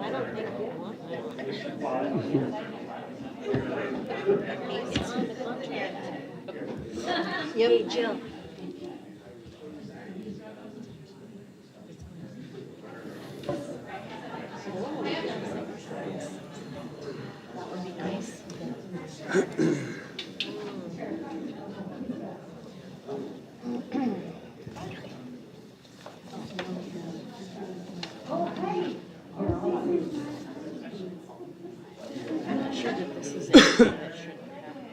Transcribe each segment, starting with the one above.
I don't think we want that. It's in the contract. Yep. Hey, Jill. That would be nice. I'm not sure that this is anything that should happen.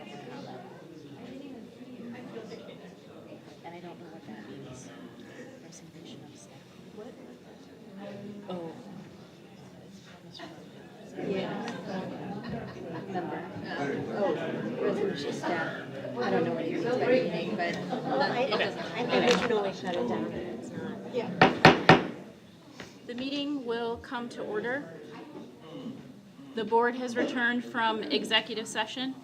And I don't know what that means. Presentation of staff. What? Oh. Yeah. Number. Oh, resolution staff. I don't know what you're saying, but I think we should always shut it down if it's not. Yeah. The meeting will come to order. The board has returned from executive session.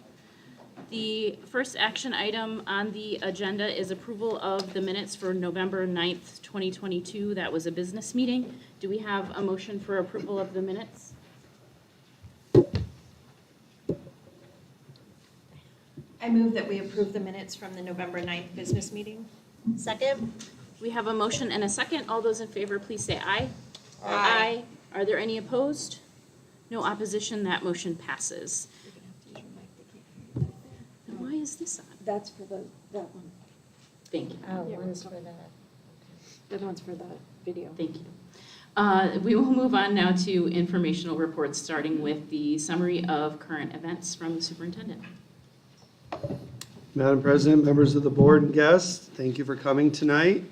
The first action item on the agenda is approval of the minutes for November 9th, 2022. That was a business meeting. Do we have a motion for approval of the minutes? I move that we approve the minutes from the November 9th business meeting. Second? We have a motion and a second. All those in favor, please say aye. Aye. Are there any opposed? No opposition. That motion passes. Then why is this on? That's for that one. Thank you. Oh, one's for that. The other one's for the video. Thank you. We will move on now to informational reports, starting with the summary of current events from the superintendent. Madam President, members of the board and guests, thank you for coming tonight.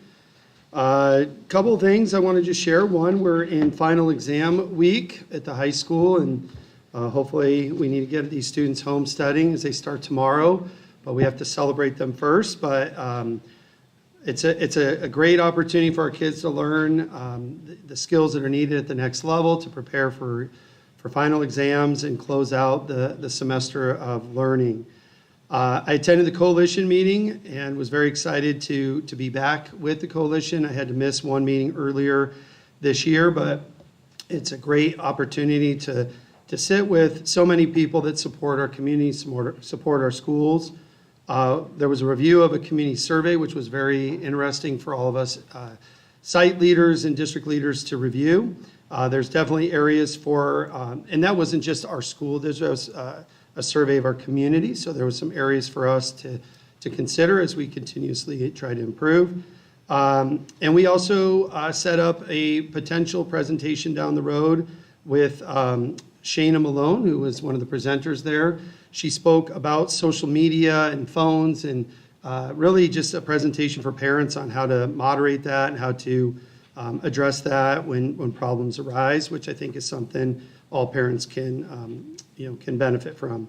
Couple of things I want to just share. One, we're in final exam week at the high school, and hopefully we need to get these students home studying as they start tomorrow, but we have to celebrate them first. But it's a great opportunity for our kids to learn the skills that are needed at the next level to prepare for final exams and close out the semester of learning. I attended the coalition meeting and was very excited to be back with the coalition. I had to miss one meeting earlier this year, but it's a great opportunity to sit with so many people that support our community, support our schools. There was a review of a community survey, which was very interesting for all of us site leaders and district leaders to review. There's definitely areas for, and that wasn't just our school, there was a survey of our community, so there was some areas for us to consider as we continuously try to improve. And we also set up a potential presentation down the road with Shana Malone, who was one of the presenters there. She spoke about social media and phones and really just a presentation for parents on how to moderate that and how to address that when problems arise, which I think is something all parents can benefit from.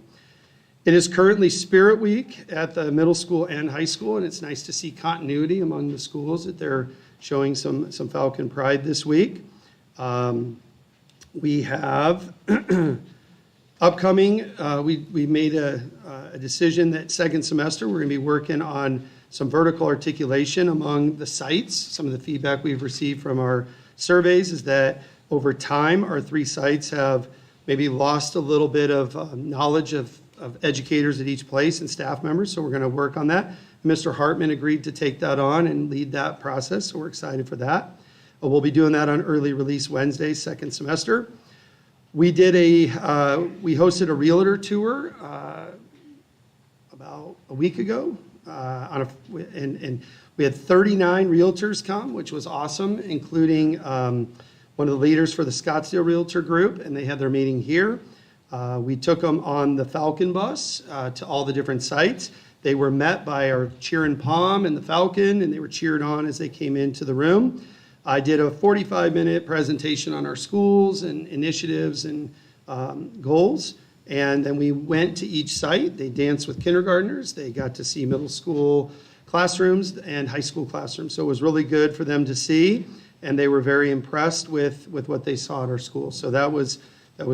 It is currently Spirit Week at the middle school and high school, and it's nice to see continuity among the schools that they're showing some Falcon pride this week. We have upcoming, we made a decision that second semester we're going to be working on some vertical articulation among the sites. Some of the feedback we've received from our surveys is that over time our 3 sites have maybe lost a little bit of knowledge of educators at each place and staff members, so we're going to work on that. Mr. Hartman agreed to take that on and lead that process, so we're excited for that. We'll be doing that on early release Wednesday, second semester. We hosted a realtor tour about a week ago, and we had 39 realtors come, which was awesome, including one of the leaders for the Scottsdale Realtor Group, and they had their meeting here. We took them on the Falcon bus to all the different sites. They were met by our cheer and palm and the Falcon, and they were cheered on as they came into the room. I did a 45-minute presentation on our schools and initiatives and goals, and then we went to each site. They danced with kindergartners. They got to see middle school classrooms and high school classrooms, so it was really good for them to see. And they were very impressed with what they saw at our school. So that was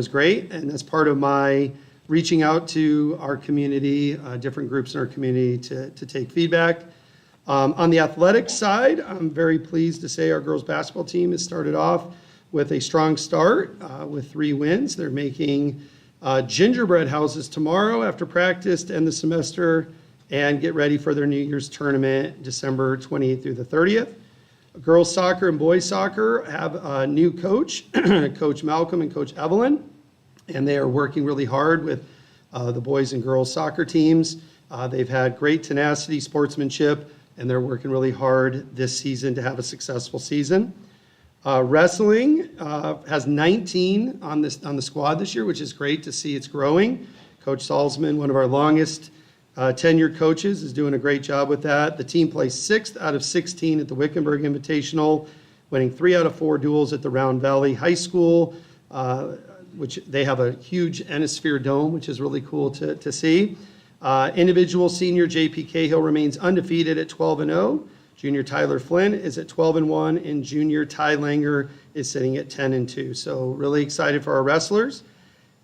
great, and that's part of my reaching out to our community, different groups in our community to take feedback. On the athletics side, I'm very pleased to say our girls basketball team has started off with a strong start with 3 wins. They're making gingerbread houses tomorrow after practice to end the semester and get ready for their New Year's tournament December 28th through the 30th. Girls soccer and boys soccer have a new coach, Coach Malcolm and Coach Evelyn, and they are working really hard with the boys and girls soccer teams. They've had great tenacity, sportsmanship, and they're working really hard this season to have a successful season. Wrestling has 19 on the squad this year, which is great to see. It's growing. Coach Salzman, one of our longest tenured coaches, is doing a great job with that. The team placed 6th out of 16 at the Wickenburg Invitational, winning 3 out of 4 duels at the Round Valley High School, which they have a huge Enosphere dome, which is really cool to see. Individual senior JP Cahill remains undefeated at 12-0. Junior Tyler Flynn is at 12-1, and junior Ty Langer is sitting at 10-2. So really excited for our wrestlers.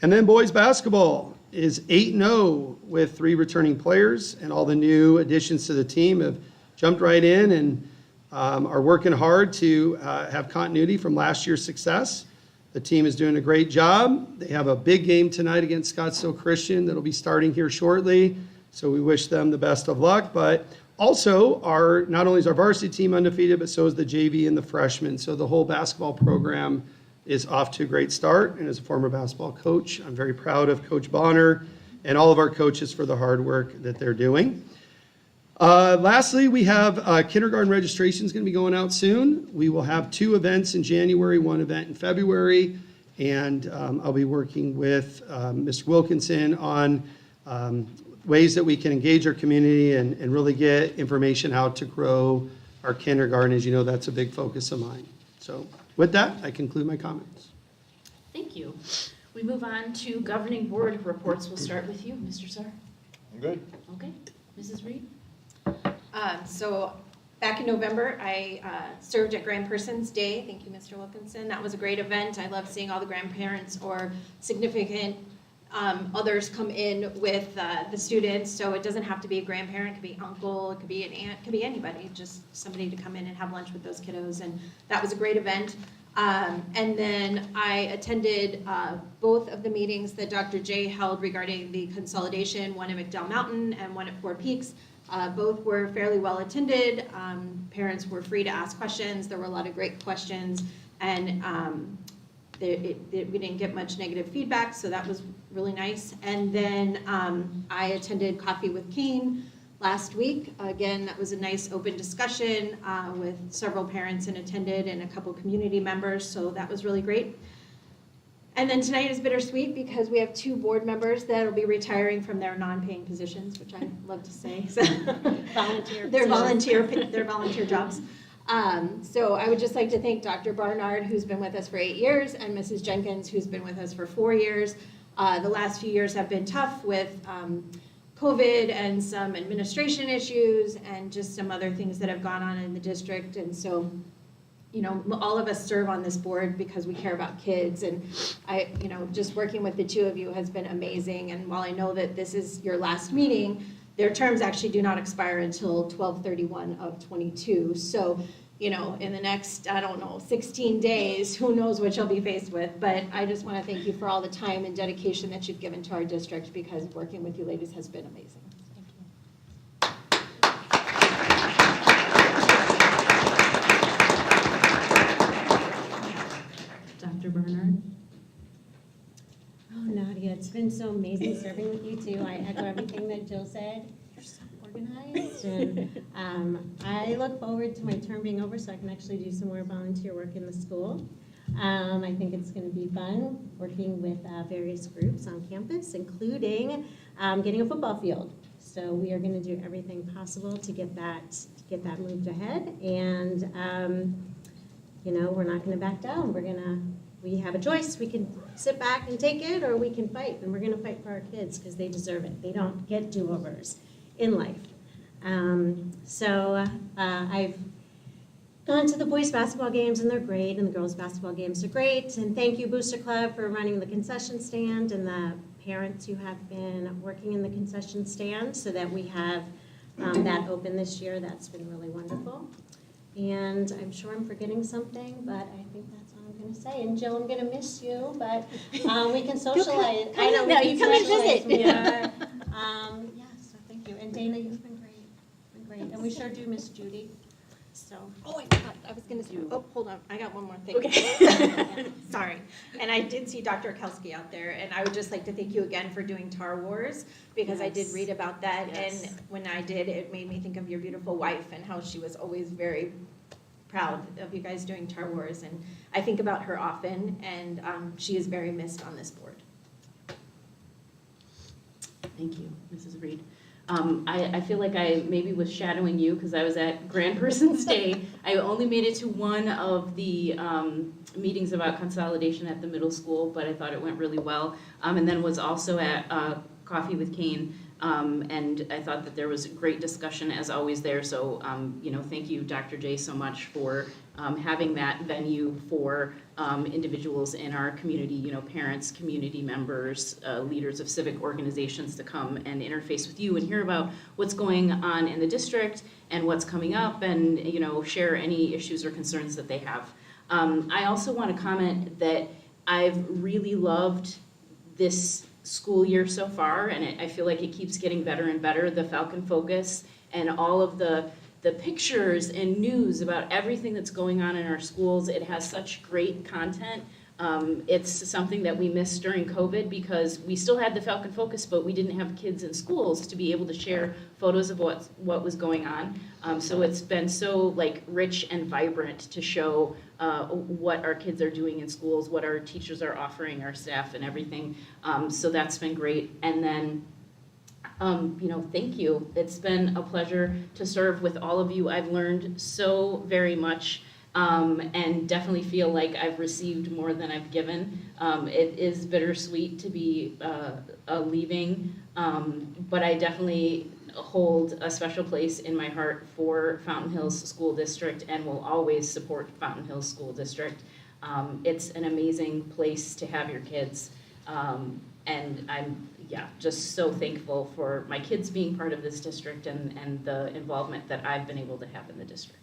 And then boys basketball is 8-0 with 3 returning players, and all the new additions to the team have jumped right in and are working hard to have continuity from last year's success. The team is doing a great job. They have a big game tonight against Scottsdale Christian that'll be starting here shortly, so we wish them the best of luck. But also, not only is our varsity team undefeated, but so is the JV and the freshmen. So the whole basketball program is off to a great start. And as a former basketball coach, I'm very proud of Coach Bonner and all of our coaches for the hard work that they're doing. Lastly, we have kindergarten registration is going to be going out soon. We will have 2 events in January, 1 event in February, and I'll be working with Ms. Wilkinson on ways that we can engage our community and really get information out to grow our kindergarten. As you know, that's a big focus of mine. So with that, I conclude my comments. Thank you. We move on to governing board reports. We'll start with you, Mr. Sar. I'm good. Okay. Mrs. Reed? So back in November, I served at Grandpersons Day. Thank you, Mr. Wilkinson. That was a great event. I love seeing all the grandparents or significant others come in with the students. So it doesn't have to be a grandparent. It could be uncle. It could be an aunt. It could be anybody. Just somebody to come in and have lunch with those kiddos. And that was a great event. And then I attended both of the meetings that Dr. J held regarding the consolidation, one at McDowell Mountain and one at Four Peaks. Both were fairly well attended. Parents were free to ask questions. There were a lot of great questions, and we didn't get much negative feedback, so that was really nice. And then I attended Coffee with Kane last week. Again, that was a nice open discussion with several parents and attended and a couple community members, so that was really great. And then tonight is bittersweet because we have 2 board members that will be retiring from their non-paying positions, which I love to say. So they're volunteer jobs. So I would just like to thank Dr. Barnard, who's been with us for 8 years, and Mrs. Jenkins, who's been with us for 4 years. The last few years have been tough with COVID and some administration issues and just some other things that have gone on in the district. And so, you know, all of us serve on this board because we care about kids, and just working with the 2 of you has been amazing. And while I know that this is your last meeting, their terms actually do not expire until 12/31 of 22. So, you know, in the next, 16 days, who knows what you'll be faced with. But I just want to thank you for all the time and dedication that you've given to our district, because working with you ladies has been amazing. Dr. Bernard? Oh, Nadia, it's been so amazing serving with you too. I echo everything that Jill said. You're so organized. And I look forward to my term being over so I can actually do some more volunteer work in the school. I think it's going to be fun working with various groups on campus, including getting a football field. So we are going to do everything possible to get that moved ahead. And we're not going to back down. We have a choice. We can sit back and take it, or we can fight, and we're going to fight for our kids because they deserve it. They don't get do-overs in life. I've gone to the boys' basketball games, and they're great, and the girls' basketball games are great. And thank you, Booster Club, for running the concession stand, and the parents who have been working in the concession stand so that we have that open this year. That's been really wonderful. And I'm sure I'm forgetting something, but I think that's all I'm going to say. And Jill, I'm gonna miss you, but we can socialize. I know, we no, can you come and socialize visit. more. Yeah, so thank you. And Dana, you've been great. Been great. And we sure do miss Judy. So. Oh, I forgot, I was gonna say, oh, hold on, I got one more thing. Okay. Sorry, and I did see Dr. Kelsky out there, and I would just like to thank you again for doing Tar Wars, because I did Yes. read about that, Yes. and when I did, it made me think of your beautiful wife and how she was always very proud of you guys doing Tar Wars, and I think about her often, and she is very missed on this board. Thank you, Mrs. Reed. I feel like I maybe was shadowing you because I was at Grand Person's Day. I only made it to one of the meetings about consolidation at the middle school, but I thought it went really well. And then was also at Coffee with Kane, and I thought that there was great discussion as always there. So, thank you, Dr. J, so much for having that venue for individuals in our community, parents, community members, leaders of civic organizations to come and interface with you and hear about what's going on in the district and what's coming up and, share any issues or concerns that they have. I also want to comment that I've really loved this school year so far, and I feel like it keeps getting better and better. The Falcon Focus and all of the pictures and news about everything that's going on in our schools. It has such great content. It's something that we missed during COVID because we still had the Falcon Focus, but we didn't have kids in schools to be able to share photos of what was going on. So it's been so rich and vibrant to show what our kids are doing in schools, what our teachers are offering our staff and everything. So that's been great. And then thank you. It's been a pleasure to serve with all of you. I've learned so very much, and definitely feel like I've received more than I've given. It is bittersweet to be leaving, but I definitely hold a special place in my heart for Fountain Hills School District and will always support Fountain Hills School District. It's an amazing place to have your kids, and I'm just so thankful for my kids being part of this district and the involvement that I've been able to have in the district.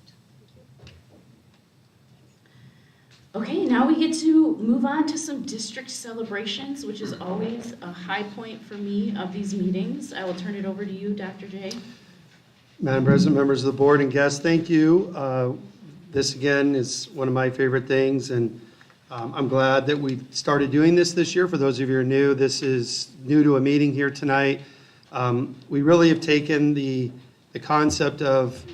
Okay, now we get to move on to some district celebrations, which is always a high point for me of these meetings. I will turn it over to you, Dr. J. Madam President, members of the board and guests, thank you. This again is one of my favorite things, and I'm glad that we started doing this year. For those of you who are new, this is new to a meeting here tonight. We really have taken the concept of,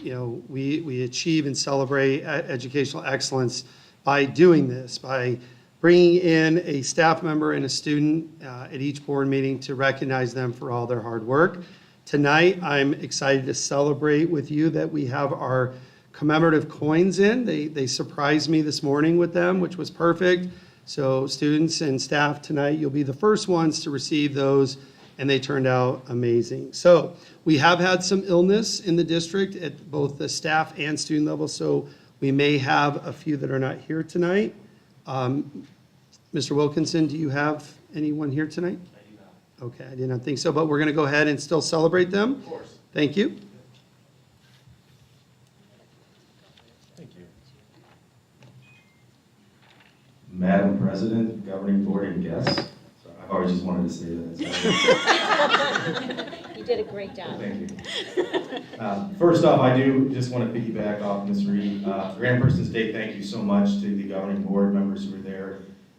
we achieve and celebrate educational excellence by doing this, by bringing in a staff member and a student at each board meeting to recognize them for all their hard work. Tonight, I'm excited to celebrate with you that we have our commemorative coins in. They surprised me this morning with them, which was perfect. So students and staff tonight, you'll be the first ones to receive those, and they turned out amazing. So we have had some illness in the district at both the staff and student level, so we may have a few that are not here tonight. Mr. Wilkinson, do you have anyone here tonight? I do not. Okay, I did not think so, but we're going to go ahead and still celebrate them. Of course. Thank you. Thank you. Madam President, governing board, and guests. So I've always just wanted to say that. You did a great job. Thank you. First off, I do just want to piggyback off Ms. Reed. Grand Person's Day, thank you so much to the governing board members who were there.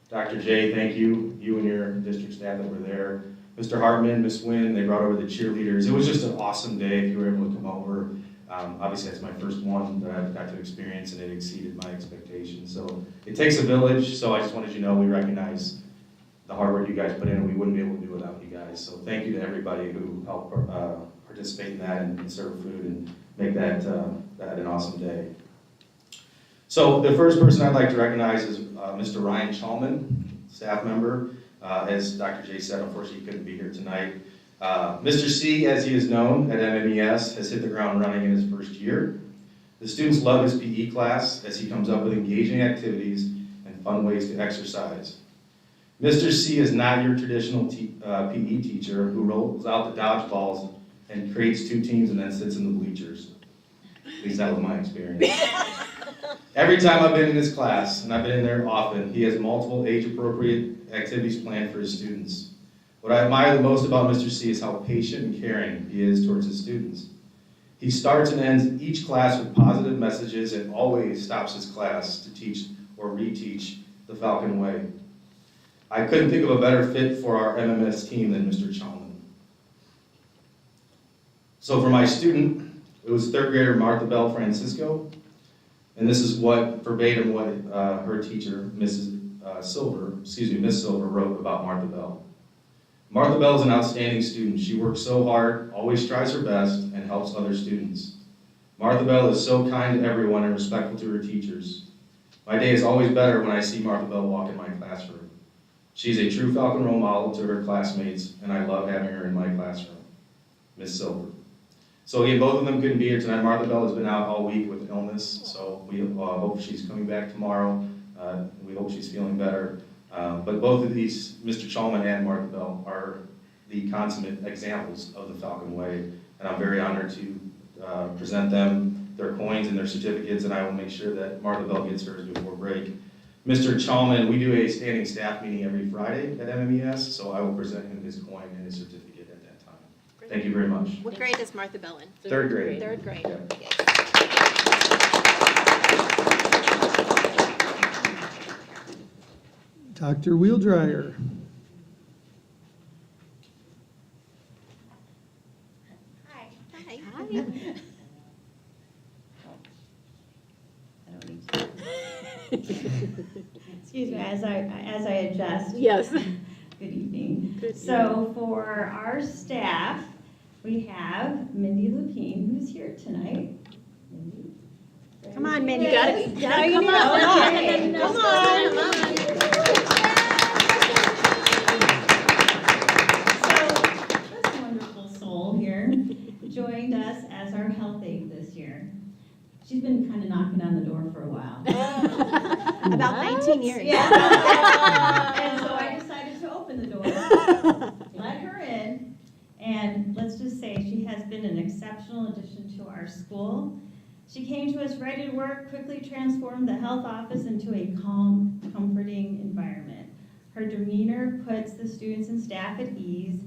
Dr. J, thank you. You and your district staff that were there. Mr. Hartman, Ms. Wynn, they brought over the cheerleaders. It was just an awesome day if you were able to come over. Obviously, that's my first one that I've got to experience, and it exceeded my expectations. So it takes a village, so I just wanted you to know we recognize the hard work you guys put in, and we wouldn't be able to do it without you guys. So thank you to everybody who helped participate in that and serve food and make that an awesome day. So the first person I'd like to recognize is Mr. Ryan Chalman, staff member. As Dr. J said, unfortunately he couldn't be here tonight. Mr. C, as he is known at MMES, has hit the ground running in his first year. The students love his PE class as he comes up with engaging activities and fun ways to exercise. Mr. C is not your traditional PE teacher who rolls out the dodgeballs and creates two teams and then sits in the bleachers. At least that was my experience. Every time I've been in his class, and I've been in there often, he has multiple age-appropriate activities planned for his students. What I admire the most about Mr. C is how patient and caring he is towards his students. He starts and ends each class with positive messages and always stops his class to teach or reteach the Falcon Way. I couldn't think of a better fit for our MMS team than Mr. Chalman. So for my student, it was third grader Martha Bell Francisco, and this is what verbatim what her teacher, Miss Silver wrote about Martha Bell. Martha Bell is an outstanding student. She works so hard, always tries her best, and helps other students. Martha Bell is so kind to everyone and respectful to her teachers. My day is always better when I see Martha Bell walk in my classroom. She's a true Falcon role model to her classmates, and I love having her in my classroom. Miss Silver. So again, both of them couldn't be here tonight. Martha Bell has been out all week with illness, so we hope she's coming back tomorrow. We hope she's feeling better. But both of these, Mr. Chalman and Martha Bell, are the consummate examples of the Falcon Way, and I'm very honored to present them their coins and their certificates, and I will make sure that Martha Bell gets hers before break. Mr. Chalman, we do a standing staff meeting every Friday at MMES, so I will present him his coin and his certificate at that time. Thank you very much. What grade is Martha Bell in? Third grade. Third grade. Yeah. Okay. Dr. Wheeldryer. Hi. Excuse me, as I adjust. Yes. Good evening. Good So for our staff, we have Mindy Lupine, who's here tonight. Mindy? Come on, Mindy. You gotta come know. up. Okay. Come on. So this wonderful soul here joined us as our health aide this year. She's been kind of knocking on the door for a while. About 19 years. Yeah. And so I decided to open the door, let her in, and let's just say she has been an exceptional addition to our school. She came to us ready to work, quickly transformed the health office into a calm, comforting environment. Her demeanor puts the students and staff at ease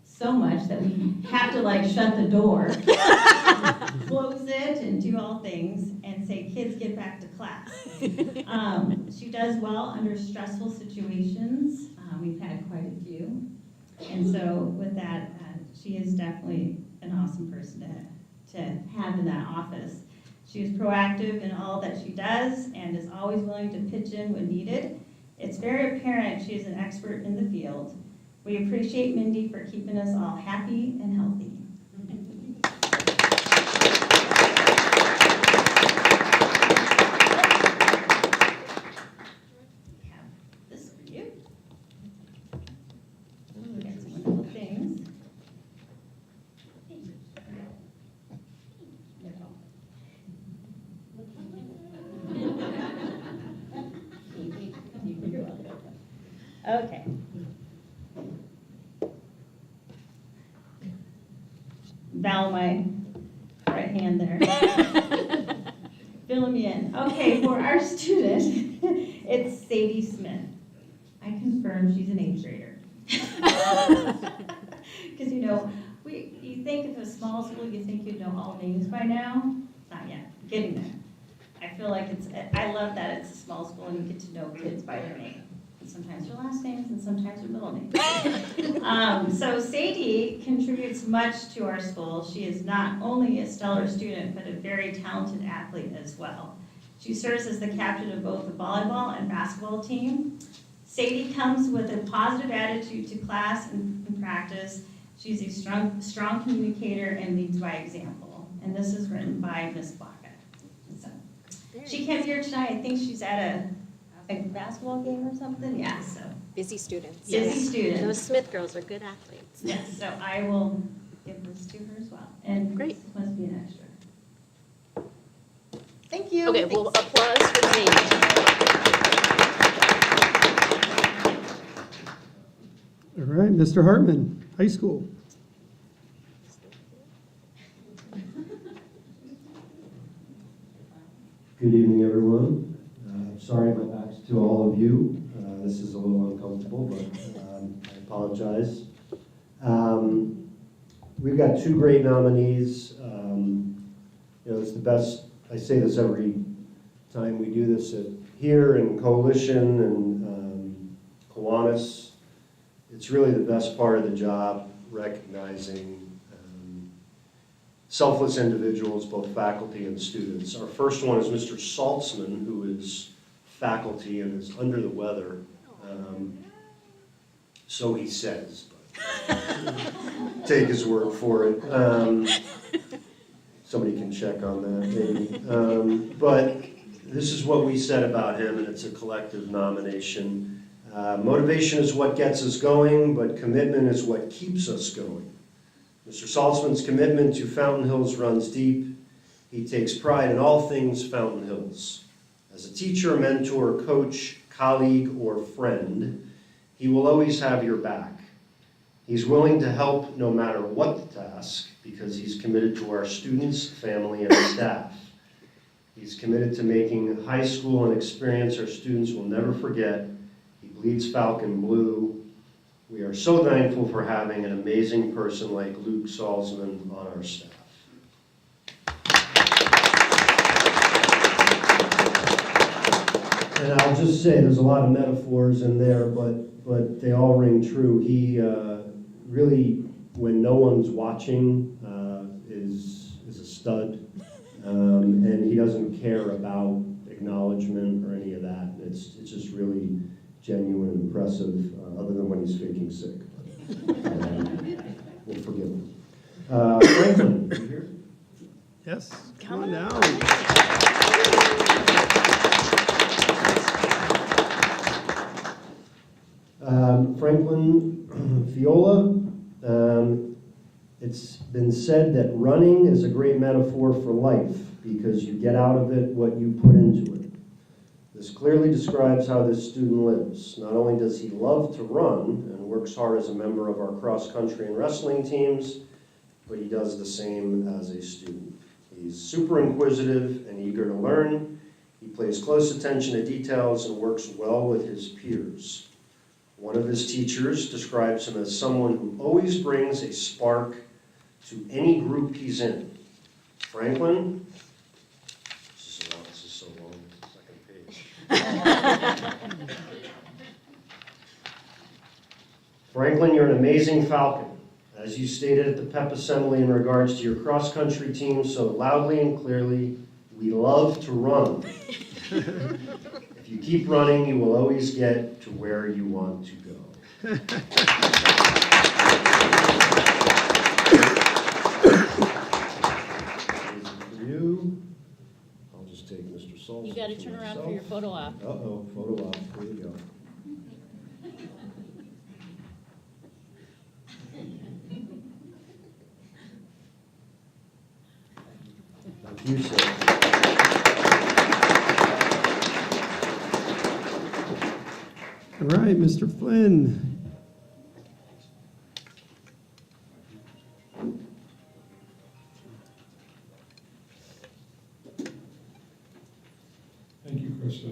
so much that we have to like shut the door, close it, and do all things, and say, kids, get back to class. She does well under stressful situations. We've had quite a few. And so with that, she is definitely an awesome person to have in that office. She is proactive in all that she does and is always willing to pitch in when needed. It's very apparent she is an expert in the field. We appreciate Mindy for keeping us all happy and healthy. We have this for you. We got some wonderful things. Okay. Val, my right hand there. Fill me in. Okay, for our student, it's Sadie Smith. I confirm she's an 8th grader. Because you think of a small school, you think you'd know all names by now. Not yet. Getting there. I feel like I love that it's a small school and you get to know kids by their name. And sometimes their last names and sometimes their middle names. So Sadie contributes much to our school. She is not only a stellar student, but a very talented athlete as well. She serves as the captain of both the volleyball and basketball team. Sadie comes with a positive attitude to class and practice. She's a strong communicator and leads by example. And this is written by Miss Baca. So, she came here tonight. I think she's at a basketball game or something. Yeah, so. Busy students. Busy students. Those Smith girls are good athletes. Yes, so I will give this to her as well. And Great. this must be an extra. Thank you. Okay, well, applause for Sadie. All right, Mr. Hartman, high school. Good evening. to all of you. This is a little uncomfortable, but I apologize. We've got two great nominees. It's the best, I say this every time we do this here in Coalition and Kiwanis. It's really the best part of the job, recognizing selfless individuals, both faculty and students. Our first one is Mr. Saltzman, who is faculty and is under the weather. So he says, but take his word for it. Somebody can check on that, maybe. But this is what we said about him, and it's a collective nomination. Motivation is what gets us going, but commitment is what keeps us going. Mr. Saltzman's commitment to Fountain Hills runs deep. He takes pride in all things Fountain Hills. As a teacher, mentor, coach, colleague, or friend, he will always have your back. He's willing to help no matter what the task, because he's committed to our students, family, and staff. He's committed to making high school an experience our students will never forget. He bleeds Falcon blue. We are so thankful for having an amazing person like Luke Salzman on our staff. And I'll just say, there's a lot of metaphors in there, but they all ring true. He really, when no one's watching, is a stud, and he doesn't care about acknowledgement or any of that. It's just really genuine and impressive, other than when he's faking sick. We'll forgive him. Franklin, are you here? Yes, come on down. Franklin Fiola, it's been said that running is a great metaphor for life because you get out of it what you put into it. This clearly describes how this student lives. Not only does he love to run and works hard as a member of our cross-country and wrestling teams, but he does the same as a student. He's super inquisitive and eager to learn. He pays close attention to details and works well with his peers. One of his teachers describes him as someone who always brings a spark to any group he's in. Franklin, this is so long, it's the second page. Franklin, you're an amazing Falcon. As you stated at the PEP assembly in regards to your cross-country team so loudly and clearly, we love to run. If you keep running, you will always get to where you want to go. For you, I'll just take Mr. Salzman. You got to turn around for your photo op. Uh-oh, photo op. Here you go. Thank you, sir. All right, Mr. Flynn. Thank you, Krista.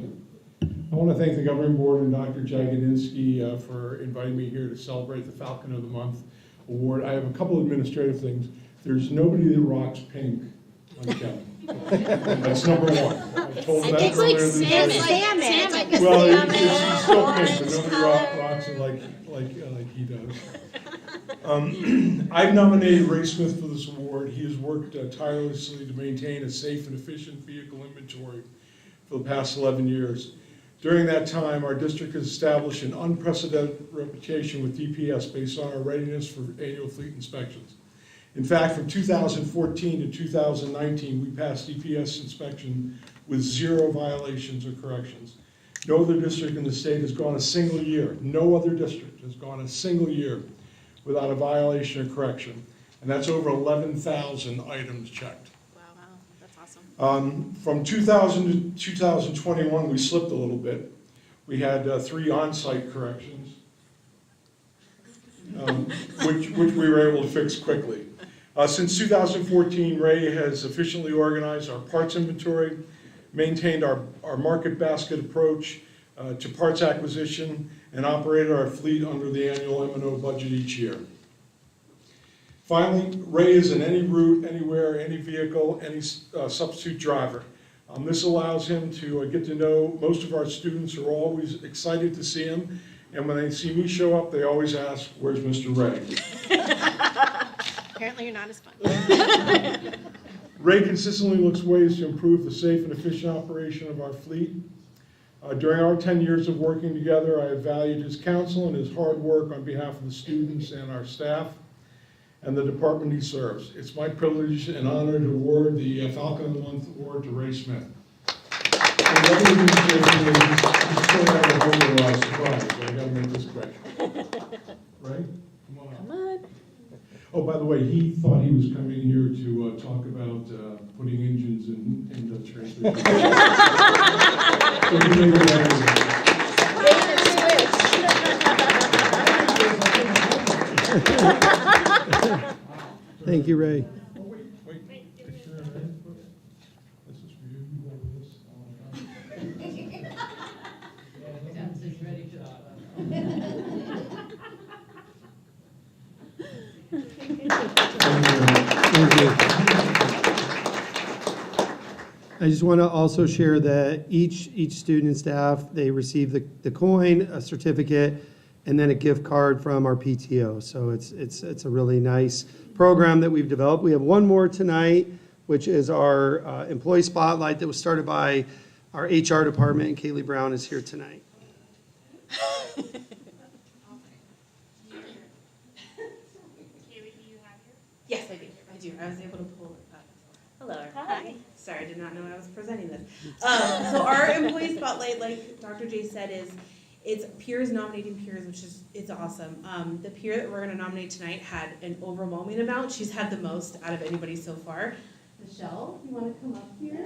I want to thank the governing board and Dr. Jagodinsky for inviting me here to celebrate the Falcon of the Month award. I have a couple administrative things. There's nobody that rocks pink on Kevin. That's number one. I told him that It's like earlier this salmon. year. Salmon. Well, it's still pink, but nobody rocks it like he does. I've nominated Ray Smith for this award. He has worked tirelessly to maintain a safe and efficient vehicle inventory for the past 11 years. During that time, our district has established an unprecedented reputation with DPS based on our readiness for annual fleet inspections. In fact, from 2014 to 2019, we passed DPS inspection with 0 violations or corrections. No other district in the state has gone a single year. No other district has gone a single year without a violation or correction. And that's over 11,000 items checked. Wow, that's awesome. From 2000 to 2021, we slipped a little bit. We had 3 on-site corrections, which we were able to fix quickly. Since 2014, Ray has efficiently organized our parts inventory, maintained our market basket approach, to parts acquisition and operated our fleet under the annual M&O budget each year. Finally, Ray is in any route, anywhere, any vehicle, any substitute driver. This allows him to get to know most of our students who are always excited to see him. And when they see me show up, they always ask, "Where's Mr. Ray?" Apparently you're not as fun. Ray consistently looks ways to improve the safe and efficient operation of our fleet. During our 10 years of working together, I have valued his counsel and his hard work on behalf of the students and our staff and the department he serves. It's my privilege and honor to award the Falcon of the Month Award to Ray Smith. And the other administration is still have a whole surprise, so I gotta make this quick. Ray, come on up. Come on. Oh, by the way, he thought he was coming here to talk about putting engines in the transmission. So he made it Thank you, Ray. Oh, wait. Picture, this is for you. You hold this. Thank you. I just want to also share that each student and staff, they receive the coin, a certificate, and then a gift card from our PTO. So it's a really nice program that we've developed. We have one more tonight, which is our employee spotlight that was started by our HR department, and Kaylee Brown is here tonight. Yes, I do. I was able to pull it up. Hello. Hi. Sorry, I did not know I was presenting this. So our employee spotlight, like Dr. J said, it's peers nominating peers, which is, it's awesome. The peer that we're gonna nominate tonight had an overwhelming amount. She's had the most out of anybody so far. Michelle, you wanna come up here?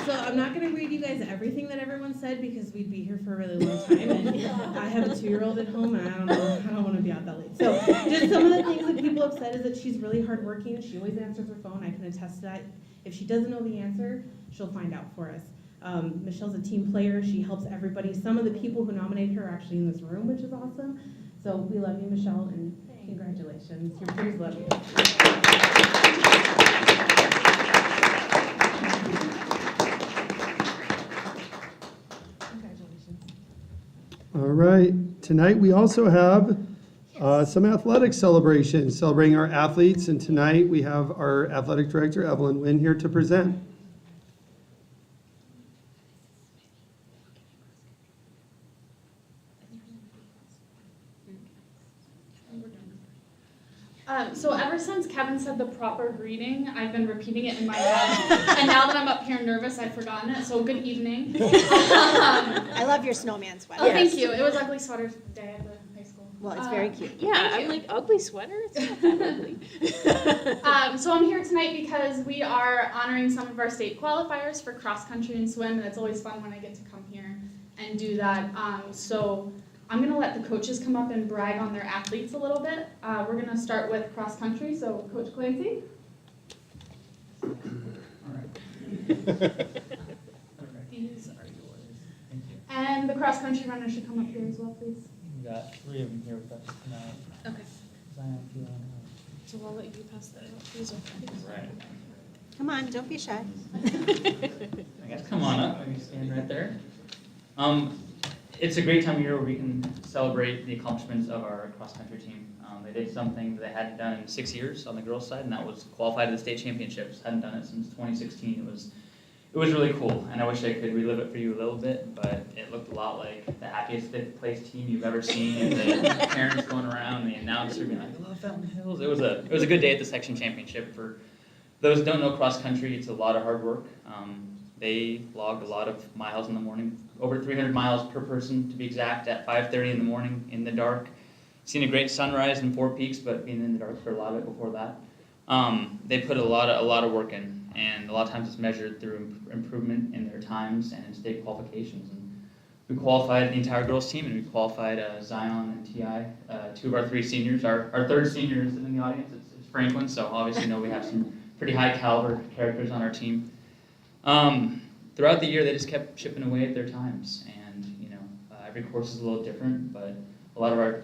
So I'm not gonna read you guys everything that everyone said because we'd be here for a really long time, and I have a 2-year-old at home, and I don't want to be out that late. So just some of the things that people have said is that she's really hardworking. She always answers her phone. I can attest to that. If she doesn't know the answer, she'll find out for us. Michelle's a team player. She helps everybody. Some of the people who nominate her are actually in this room, which is awesome. So we love you, Michelle, and congratulations. Your peers love you. All right, tonight we also have some athletic celebrations celebrating our athletes, and tonight we have our athletic director, Evelyn Wynn, here to present. So ever since Kevin said the proper greeting, I've been repeating it in my head. And now that I'm up here nervous, I've forgotten it. So good evening. I love your snowman sweater. Oh, thank you. It was ugly sweater day at the high school. Well, it's very cute. Yeah, I'm like, ugly sweater? It's not that ugly. So I'm here tonight because we are honoring some of our state qualifiers for cross country and swim. And it's always fun when I get to come here and do that. So I'm going to let the coaches come up and brag on their athletes a little bit. We're going to start with cross country, so Coach Clancy. All right. These are yours. Thank you. And the cross country runner should come up here as well, please. We got 3 of them here with us tonight. Okay. Zion, Keelan, So I'll let you pass that out. These are Right. Come on, don't be shy. I guess come on up. Maybe stand right there. It's a great time of year where we can celebrate the accomplishments of our cross-country team. They did something that they hadn't done in 6 years on the girls' side, and that was qualify to the state championships. Hadn't done it since 2016. It was really cool, and I wish I could relive it for you a little bit, but it looked a lot like the happiest fifth-place team you've ever seen, and the parents going around, and the announcer being like, "I love Fountain Hills." It was a good day at the section championship. For those who don't know cross-country, it's a lot of hard work. They logged a lot of miles in the morning, over 300 miles per person to be exact, at 5:30 in the morning in the dark. Seen a great sunrise in Four Peaks, but being in the dark for a lot of it before that. They put a lot of work in, and a lot of times it's measured through improvement in their times and in state qualifications. And we qualified the entire girls team, and we qualified Zion and Ti, 2 of our 3 seniors. Our third senior is in the audience. It's Franklin, so obviously know we have some pretty high caliber characters on our team. Throughout the year, they just kept chipping away at their times, and every course is a little different, but a lot of our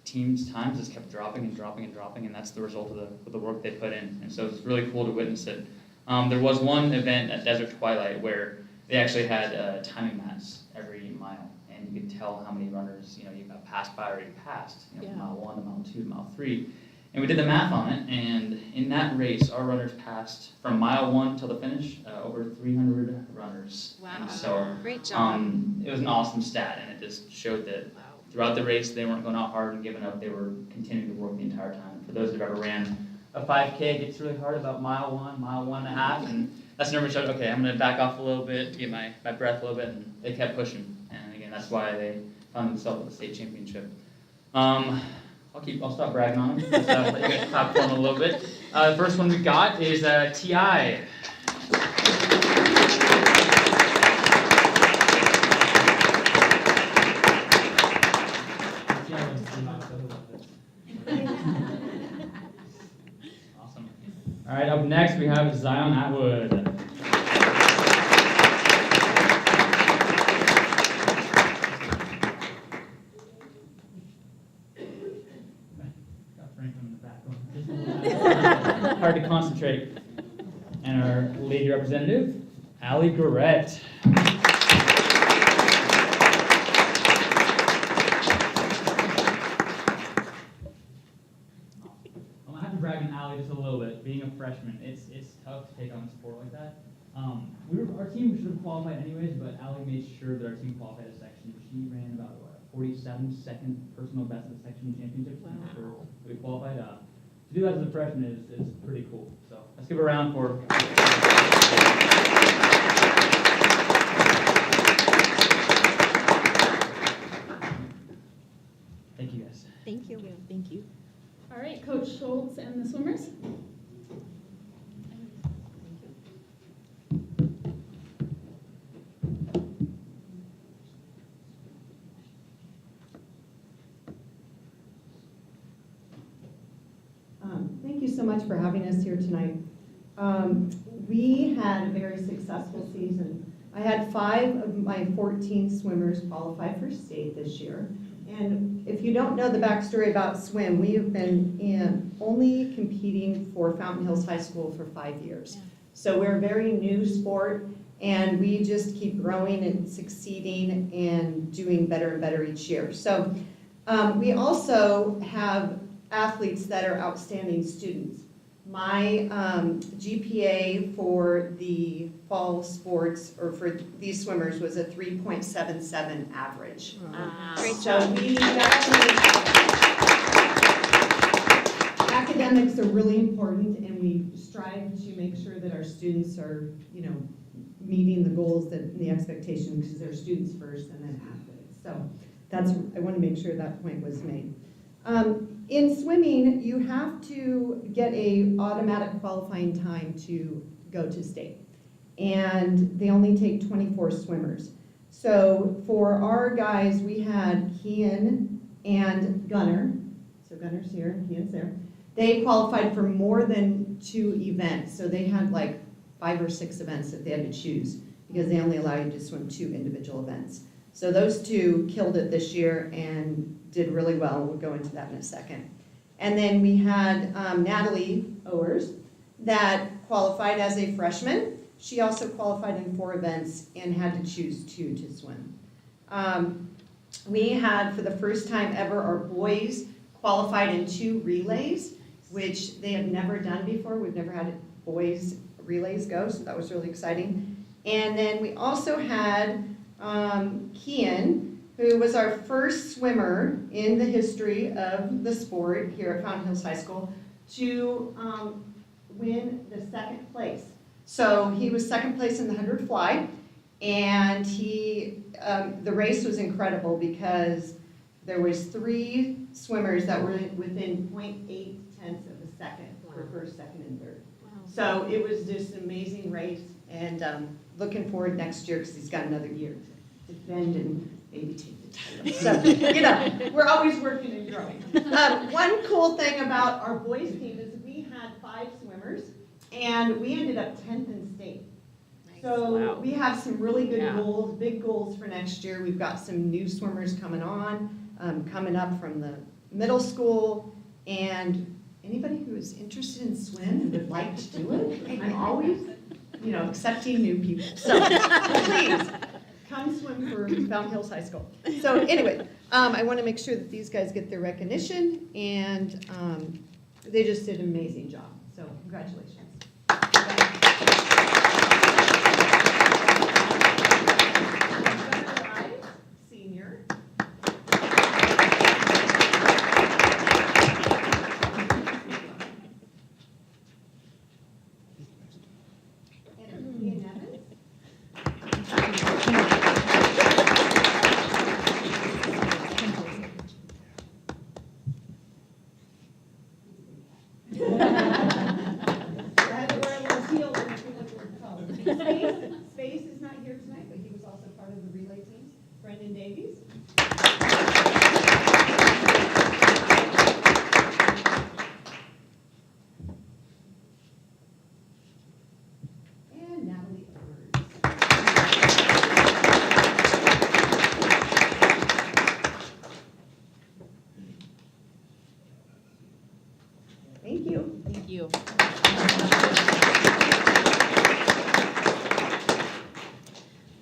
team's times just kept dropping and dropping and dropping, and that's the result of the work they put in. And so it's really cool to witness it. There was one event at Desert Twilight where they actually had timing mats every mile, and you could tell how many runners you got passed by or you passed, mile 1 to mile 2 to mile 3. And we did the math on it, and in that race, our runners passed from mile 1 till the finish over 300 runners. Wow. And so Great job. it was an awesome stat, and it just showed that throughout the race, they weren't going out hard and giving up. They were continuing to work the entire time. For those that have ever ran a 5K, it gets really hard about mile 1, mile 1.5, and that's never showed, okay, I'm going to back off a little bit, get my breath a little bit, and they kept pushing. And again, that's why they found themselves at the state championship. I'll stop bragging on them. Let's let you guys clap for them a little bit. The first one we got is T.I. Awesome. All right, up next we have Zion Atwood. Hard to concentrate. And our lady representative, Allie Garrett. I'm gonna have to brag on Allie just a little bit. Being a freshman, it's tough to take on a sport like that. Our team should have qualified anyways, but Allie made sure that our team qualified a section. She ran about 47-second personal best in the section championship. Wow. We qualified. To do that as a freshman is pretty cool. So let's give a round for. Thank you guys. Thank you. Thank you. All right, Coach Schultz and the swimmers. Thank you so much for having us here tonight. We had a very successful season. I had 5 of my 14 swimmers qualify for state this year. And if you don't know the backstory about swim, we have been only competing for Fountain Hills High School for 5 years. So we're a very new sport, and we just keep growing and succeeding and doing better and better each year. So we also have athletes that are outstanding students. My GPA for the fall sports, or for these swimmers, was a 3.77 average. Great So job. we definitely, academics are really important, and we strive to make sure that our students are, meeting the goals and the expectations, because they're students first and then athletes. So I want to make sure that point was made. In swimming, you have to get a automatic qualifying time to go to state. And they only take 24 swimmers. So for our guys, we had Kian and Gunnar. So Gunnar's here, Kian's there. They qualified for more than 2 events. So they had like 5 or 6 events that they had to choose, because they only allow you to swim 2 individual events. So those 2 killed it this year and did really well. We'll go into that in a second. And then we had Natalie Owers that qualified as a freshman. She also qualified in 4 events and had to choose 2 to swim. We had, for the first time ever, our boys qualified in 2 relays, which they have never done before. We've never had boys relays go, so that was really exciting. And then we also had Kian, who was our first swimmer in the history of the sport here at Fountain Hills High School to win the 2nd place. So he was 2nd place in the 100 fly, and the race was incredible because there was 3 swimmers that were within 0.8 tenths of a second for first, second, and third. So it was just an amazing race, and looking forward next year, because he's got another year to defend and maybe take the title. So, we're always working and growing. One cool thing about our boys team is we had 5 swimmers And we ended up 10th in state. So Wow. we have some really good Yeah. goals, big goals for next year. We've got some new swimmers coming on, coming up from the middle school. And anybody who is interested in swim and would like to do it, I'm always, accepting new people. So please, come swim for Fountain Hills High School. So anyway, I want to make sure that these guys get their recognition, and they just did an amazing job. So congratulations. Senior. And Ian Evans. Space is not here tonight, but he was also part of the relay teams. Brendan Davies. And Natalie Edwards. Thank you. Thank you.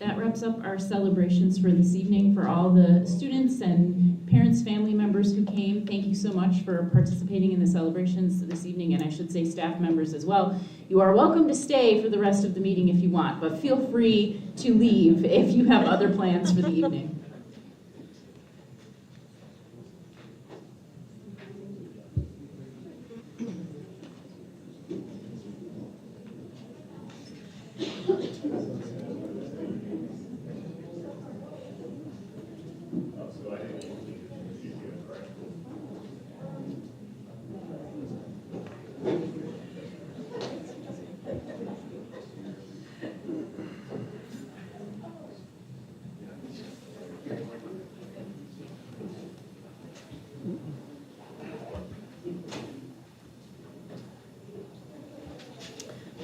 That wraps up our celebrations for this evening. For all the students and parents, family members who came, thank you so much for participating in the celebrations this evening, and I should say staff members as well. You are welcome to stay for the rest of the meeting if you want, but feel free to leave if you have other plans for the evening.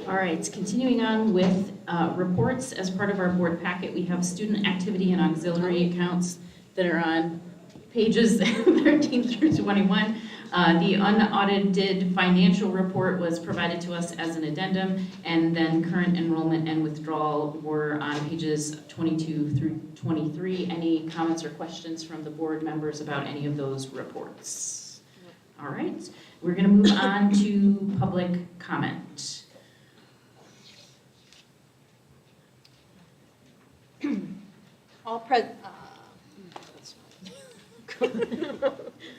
All right, continuing on with reports. As part of our board packet, we have student activity and auxiliary accounts that are on pages 13 through 21. The unaudited financial report was provided to us as an addendum, and then current enrollment and withdrawal were on pages 22 through 23. Any comments or questions from the board members about any of those reports? All right, we're going to move on to public comment.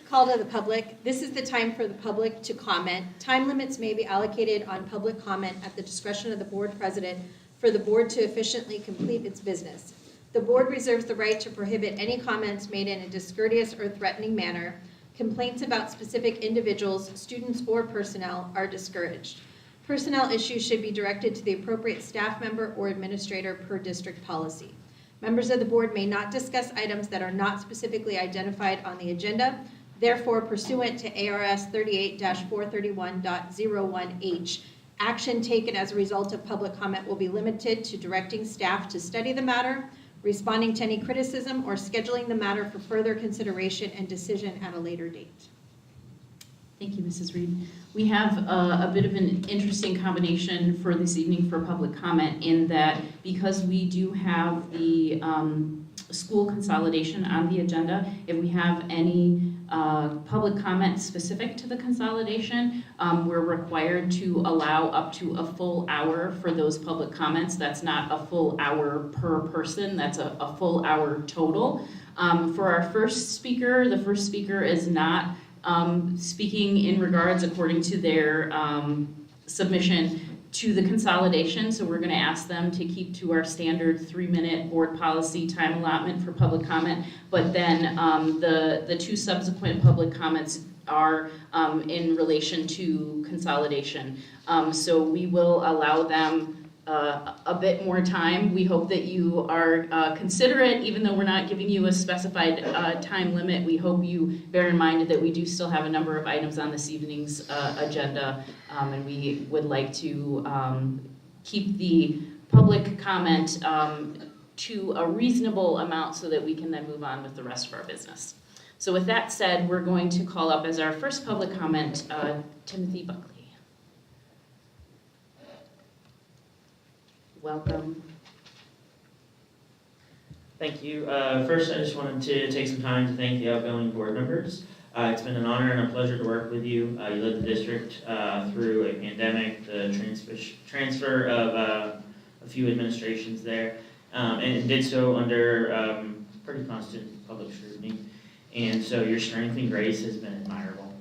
Call to the public. This is the time for the public to comment. Time limits may be allocated on public comment at the discretion of the board president for the board to efficiently complete its business. The board reserves the right to prohibit any comments made in a discourteous or threatening manner. Complaints about specific individuals, students, or personnel are discouraged. Personnel issues should be directed to the appropriate staff member or administrator per district policy. Members of the board may not discuss items that are not specifically identified on the agenda. Therefore, pursuant to ARS 38-431.01H, action taken as a result of public comment will be limited to directing staff to study the matter, responding to any criticism, or scheduling the matter for further consideration and decision at a later date. Thank you, Mrs. Reed. We have a bit of an interesting combination for this evening for public comment in that because we do have the school consolidation on the agenda, if we have any public comment specific to the consolidation, we're required to allow up to a full hour for those public comments. That's not a full hour per person, that's a full hour total. For our first speaker, the first speaker is not speaking in regards according to their submission to the consolidation, so we're going to ask them to keep to our standard 3-minute board policy time allotment for public comment, but then the two subsequent public comments are in relation to consolidation. So we will allow them a bit more time. We hope that you are considerate, even though we're not giving you a specified time limit. We hope you bear in mind that we do still have a number of items on this evening's agenda, and we would like to keep the public comment to a reasonable amount so that we can then move on with the rest of our business. So with that said, we're going to call up as our first public comment, Timothy Buckley. Welcome. Thank you. First, I just wanted to take some time to thank the outgoing board members. It's been an honor and a pleasure to work with you. You led the district through a pandemic, the transfer of a few administrations there, and did so under pretty constant public scrutiny. And so your strength and grace has been admirable.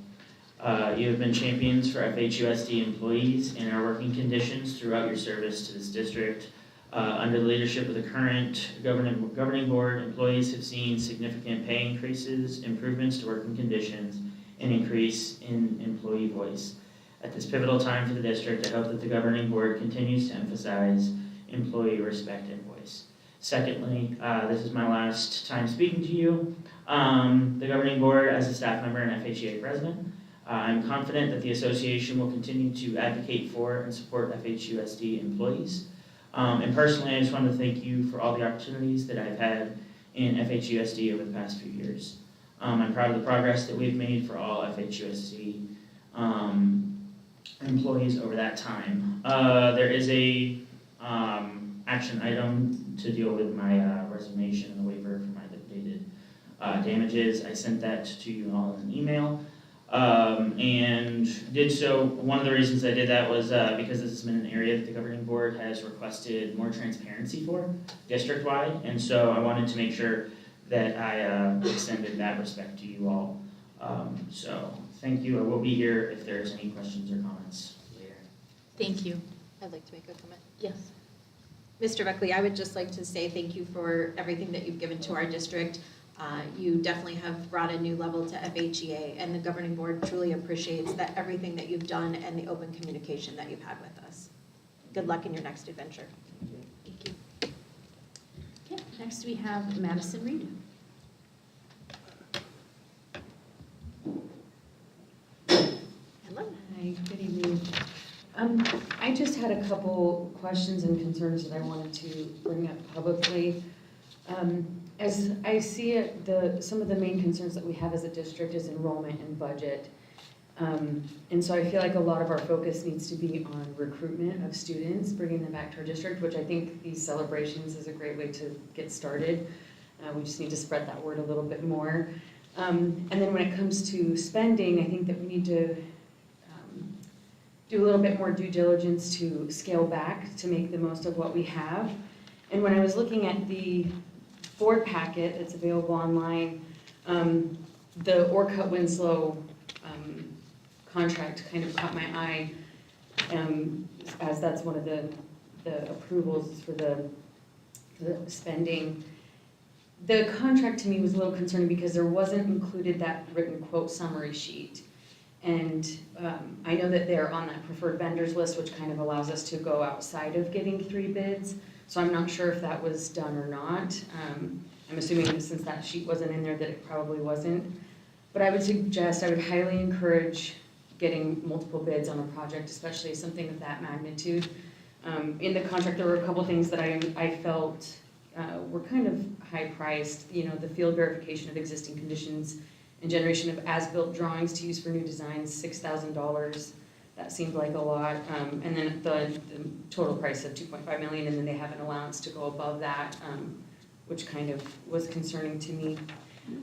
You have been champions for FHUSD employees and our working conditions throughout your service to this district. Under the leadership of the current governing board, employees have seen significant pay increases, improvements to working conditions, and increase in employee voice. At this pivotal time for the district, I hope that the governing board continues to emphasize employee respect and voice. Secondly, this is my last time speaking to you. The governing board as a staff member and FHEA president. I'm confident that the association will continue to advocate for and support FHUSD employees. And personally, I just want to thank you for all the opportunities that I've had in FHUSD over the past few years. I'm proud of the progress that we've made for all FHUSD employees over that time. There is a action item to deal with my resignation and the waiver for my liquidated damages. I sent that to you all in an email. And did so, one of the reasons I did that was because this has been an area that the governing board has requested more transparency for district-wide, and so I wanted to make sure that I extended that respect to you all. So thank you. I will be here if there's any questions or comments later. Thank you. I'd like to make a comment. Yes. Mr. Buckley, I would just like to say thank you for everything that you've given to our district. You definitely have brought a new level to FHEA, and the governing board truly appreciates that everything that you've done and the open communication that you've had with us. Good luck in your next adventure. Thank you. Okay, next we have Madison Reed. Hello. Hi, good evening. I just had a couple questions and concerns that I wanted to bring up publicly. As I see it, some of the main concerns that we have as a district is enrollment and budget. And so I feel like a lot of our focus needs to be on recruitment of students, bringing them back to our district, which I think these celebrations is a great way to get started. We just need to spread that word a little bit more. And then when it comes to spending, I think that we need to do a little bit more due diligence to scale back to make the most of what we have. And when I was looking at the board packet that's available online, the Orcutt Winslow contract kind of caught my eye, as that's one of the approvals for the spending. The contract to me was a little concerning because there wasn't included that written quote summary sheet. And I know that they're on that preferred vendors list, which kind of allows us to go outside of getting 3 bids. So I'm not sure if that was done or not. I'm assuming that since that sheet wasn't in there that it probably wasn't. But I would highly encourage getting multiple bids on a project, especially something of that magnitude. In the contract, there were a couple things that I felt were kind of high priced. You know, the field verification of existing conditions and generation of as-built drawings to use for new designs, $6,000. That seemed like a lot. And then the total price of $2.5 million, and then they have an allowance to go above that, which kind of was concerning to me.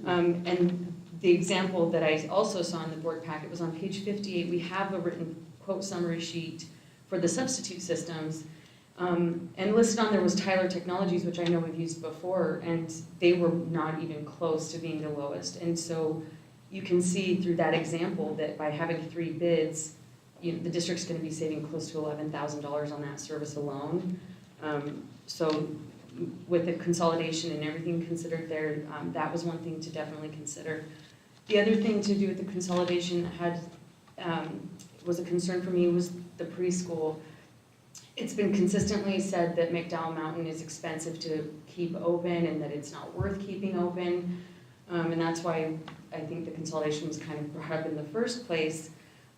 And the example that I also saw in the board packet was on page 58. We have a written quote summary sheet for the substitute systems. And listed on there was Tyler Technologies, which I know we've used before, and they were not even close to being the lowest. And so you can see through that example that by having 3 bids, the district's going to be saving close to $11,000 on that service alone. So with the consolidation and everything considered there, that was one thing to definitely consider. The other thing to do with the consolidation that was a concern for me was the preschool. it's been consistently said that McDowell Mountain is expensive to keep open and that it's not worth keeping open. And that's why I think the consolidation was kind of brought up in the first place.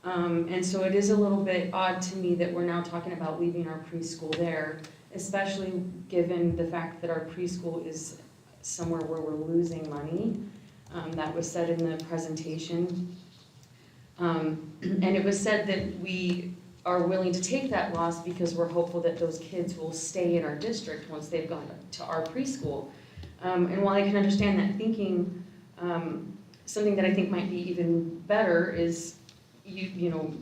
And so it is a little bit odd to me that we're now talking about leaving our preschool there, especially given the fact that our preschool is somewhere where we're losing money. That was said in the presentation. And it was said that we are willing to take that loss because we're hopeful that those kids will stay in our district once they've gone to our preschool. And while I can understand that thinking, something that I think might be even better is you know,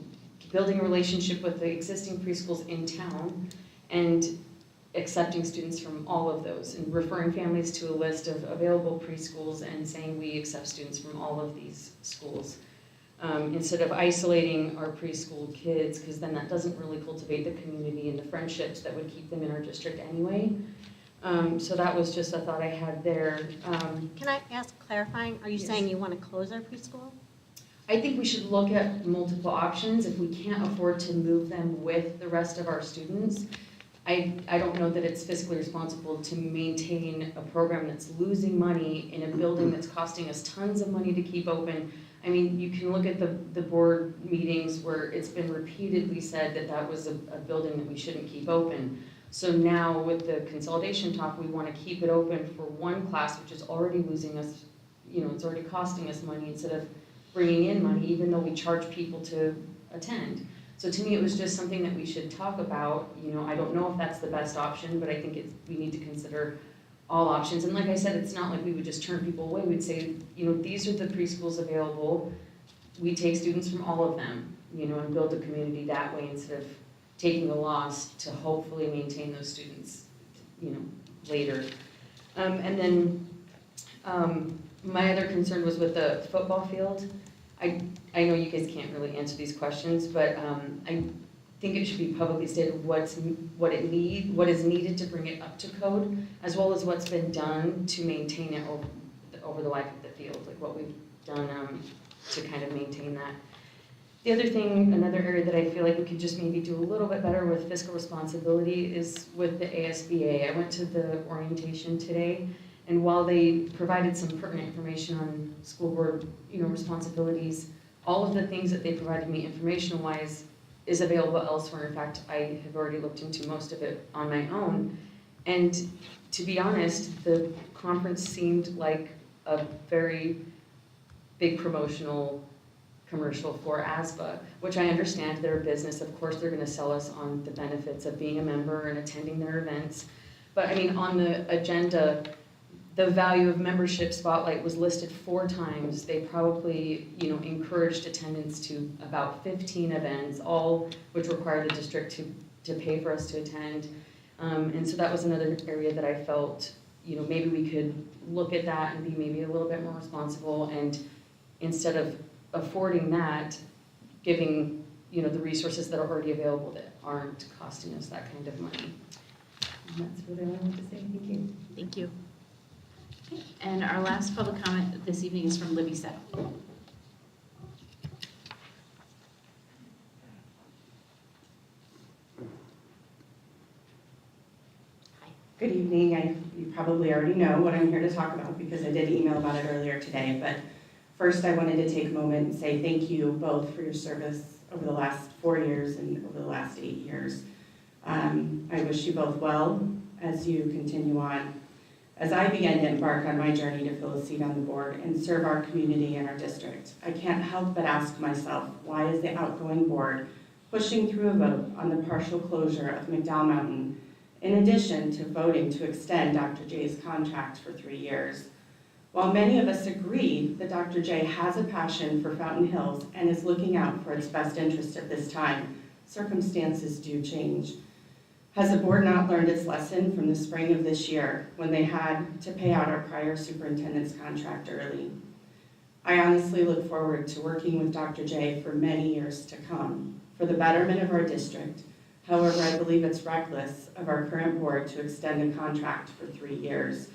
building a relationship with the existing preschools in town and accepting students from all of those and referring families to a list of available preschools and saying we accept students from all of these schools. Instead of isolating our preschool kids, because then that doesn't really cultivate the community and the friendships that would keep them in our district anyway. So that was just a thought I had there. Can I ask clarifying, are you Yes. saying you want to close our preschool? I think we should look at multiple options. If we can't afford to move them with the rest of our students, I don't know that it's fiscally responsible to maintain a program that's losing money in a building that's costing us tons of money to keep open. I mean, you can look at the board meetings where it's been repeatedly said that that was a building that we shouldn't keep open. So now with the consolidation talk, we want to keep it open for one class, which is already losing us, you know, it's already costing us money instead of bringing in money, even though we charge people to attend. So to me, it was just something that we should talk about. You know, I don't know if that's the best option, but I think we need to consider all options. And like I said, it's not like we would just turn people away. We'd say, you know, these are the preschools available. We take students from all of them, you know, and build a community that way instead of taking a loss to hopefully maintain those students, you know, later. And then my other concern was with the football field. I know you guys can't really answer these questions, but I think it should be publicly stated what is needed to bring it up to code, as well as what's been done to maintain it over the life of the field, like what we've done to kind of maintain that. The other thing, another area that I feel like we could just maybe do a little bit better with fiscal responsibility is with the ASBA. I went to the orientation today, and while they provided some pertinent information on school board, you know, responsibilities, all of the things that they provided me information-wise is available elsewhere. In fact, I have already looked into most of it on my own. And to be honest, the conference seemed like a very big promotional commercial for ASBA, which I understand they're a business. Of course, they're going to sell us on the benefits of being a member and attending their events. But I mean, on the agenda, the value of membership spotlight was listed 4 times. They probably, you know, encouraged attendance to about 15 events, all which require the district to pay for us to attend. And so that was another area that I felt, you know, maybe we could look at that and be maybe a little bit more responsible, and instead of affording that, giving, you know, the resources that are already available that aren't costing us that kind of money. And that's what I wanted to say. Thank you. Thank you. And our last public comment this evening is from Libby Settle. Good evening. You probably already know what I'm here to talk about because I did email about it earlier today. But first, I wanted to take a moment and say thank you both for your service over the last 4 years and over the last 8 years. I wish you both well as you continue on. As I begin to embark on my journey to fill a seat on the board and serve our community and our district, I can't help but ask myself, why is the outgoing board pushing through a vote on the partial closure of McDowell Mountain, in addition to voting to extend Dr. J's contract for 3 years? While many of us agree that Dr. J has a passion for Fountain Hills and is looking out for its best interest at this time, circumstances do change. Has the board not learned its lesson from the spring of this year when they had to pay out our prior superintendent's contract early? I honestly look forward to working with Dr. J for many years to come for the betterment of our district. However, I believe it's reckless of our current board to extend a contract for 3 years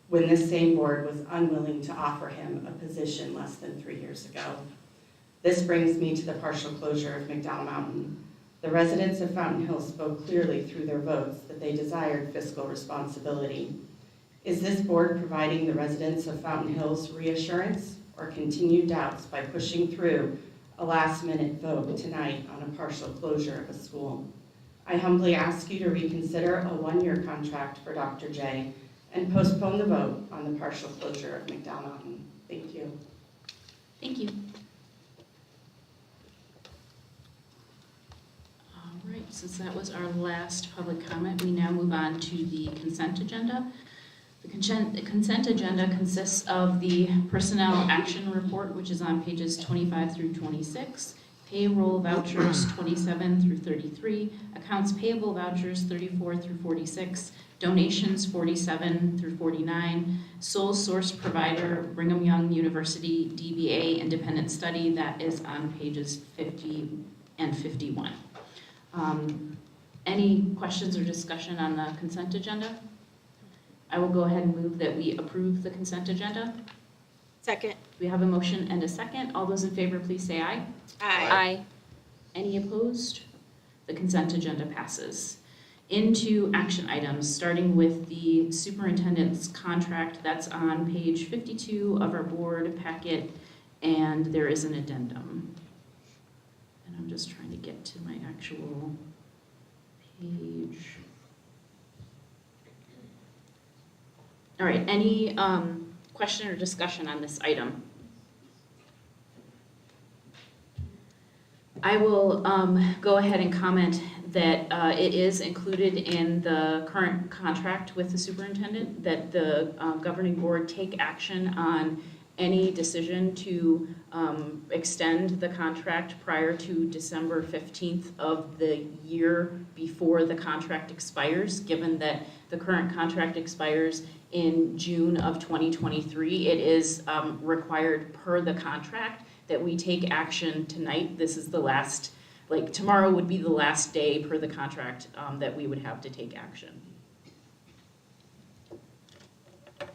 when this same board was unwilling to offer him a position less than 3 years ago. This brings me to the partial closure of McDowell Mountain. The residents of Fountain Hills spoke clearly through their votes that they desired fiscal responsibility. Is this board providing the residents of Fountain Hills reassurance or continued doubts by pushing through a last-minute vote tonight on a partial closure of a school? I humbly ask you to reconsider a one-year contract for Dr. J and postpone the vote on the partial closure of McDowell Mountain. Thank you. Thank you. All right, since that was our last public comment, we now move on to the consent agenda. The consent agenda consists of the personnel action report, which is on pages 25 through 26, payroll vouchers 27 through 33, accounts payable vouchers 34 through 46, donations 47 through 49, sole source provider Brigham Young University DBA independent study, that is on pages 50 and 51. Any questions or discussion on the consent agenda? I will go ahead and move that we approve the consent agenda. Second. We have a motion and a second. All those in favor, please say aye. Aye. Any opposed? The consent agenda passes. Into action items, starting with the superintendent's contract. That's on page 52 of our board packet, and there is an addendum. And I'm just trying to get to my actual page. All right, any question or discussion on this item? I will go ahead and comment that it is included in the current contract with the superintendent, that the governing board take action on any decision to extend the contract prior to December 15th of the year before the contract expires, given that the current contract expires in June of 2023. It is required per the contract that we take action tonight. This is the last, like tomorrow would be the last day per the contract that we would have to take action.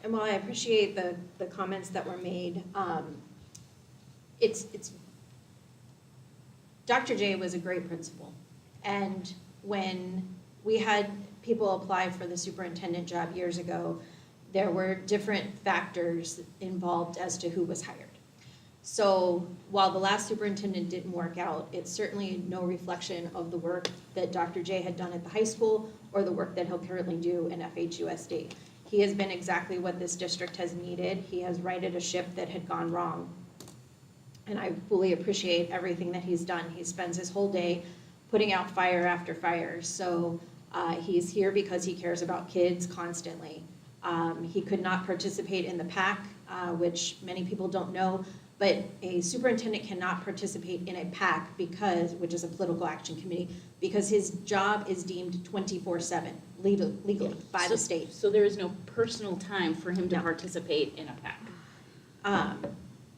And while I appreciate the comments that were made, it's Dr. J was a great principal. And when we had people apply for the superintendent job years ago, there were different factors involved as to who was hired. So while the last superintendent didn't work out, it's certainly no reflection of the work that Dr. J had done at the high school or the work that he'll currently do in FHUSD. He has been exactly what this district has needed. He has righted a ship that had gone wrong. And I fully appreciate everything that he's done. He spends his whole day putting out fire after fire. So he's here because he cares about kids constantly. He could not participate in the PAC, which many people don't know, but a superintendent cannot participate in a PAC because, which is a political action committee, because his job is deemed 24/7 legally by the state. So there is no personal time for him to participate in a PAC?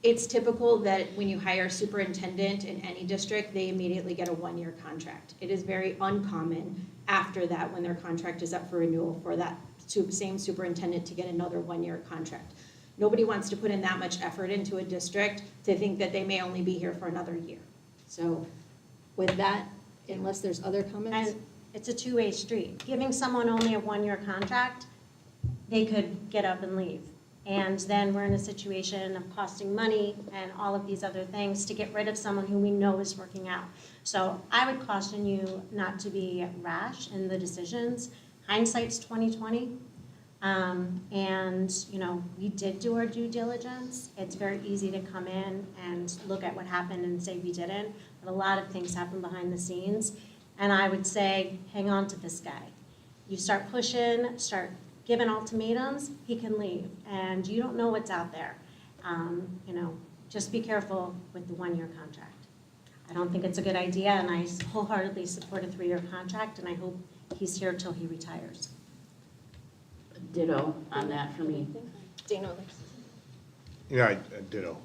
It's typical that when you hire a superintendent in any district, they immediately get a one-year contract. It is very uncommon after that, when their contract is up for renewal, for that same superintendent to get another one-year contract. Nobody wants to put in that much effort into a district to think that they may only be here for another year. So with that, unless there's other comments? And it's a two-way street. Giving someone only a one-year contract, they could get up and leave. And then we're in a situation of costing money and all of these other things to get rid of someone who we know is working out. So I would caution you not to be rash in the decisions. Hindsight's 20/20. And, you know, we did do our due diligence. It's very easy to come in and look at what happened and say we didn't, but a lot of things happen behind the scenes. And I would say, hang on to this guy. You start pushing, start giving ultimatums, he can leave. And you don't know what's out there. You know, just be careful with the one-year contract. I don't think it's a good idea, and I wholeheartedly support a 3-year contract, and I hope he's here till he retires. Ditto on that for me. Dana. Yeah, ditto.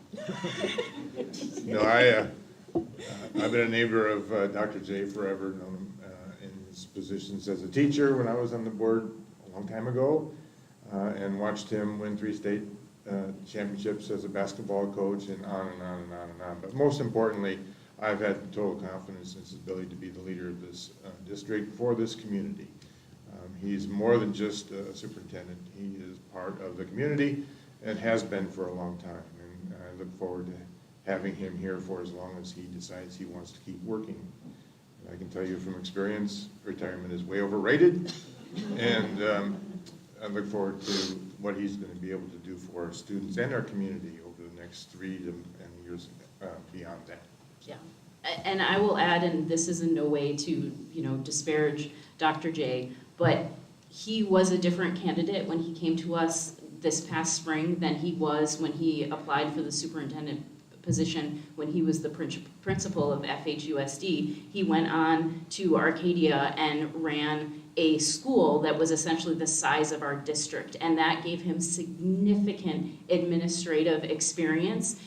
No, I've been a neighbor of Dr. J forever, known him in his positions as a teacher when I was on the board a long time ago, and watched him win 3 state championships as a basketball coach, and on and on and on and on. But most importantly, I've had total confidence in his ability to be the leader of this district for this community. He's more than just a superintendent. He is part of the community and has been for a long time. And I look forward to having him here for as long as he decides he wants to keep working. And I can tell you from experience, retirement is way overrated. And I look forward to what he's going to be able to do for our students and our community over the next 3 and years beyond that. Yeah, and I will add, and this is in no way to, disparage Dr. J, but he was a different candidate when he came to us this past spring than he was when he applied for the superintendent position when he was the principal of FHUSD. He went on to Arcadia and ran a school that was essentially the size of our district, and that gave him significant administrative experience.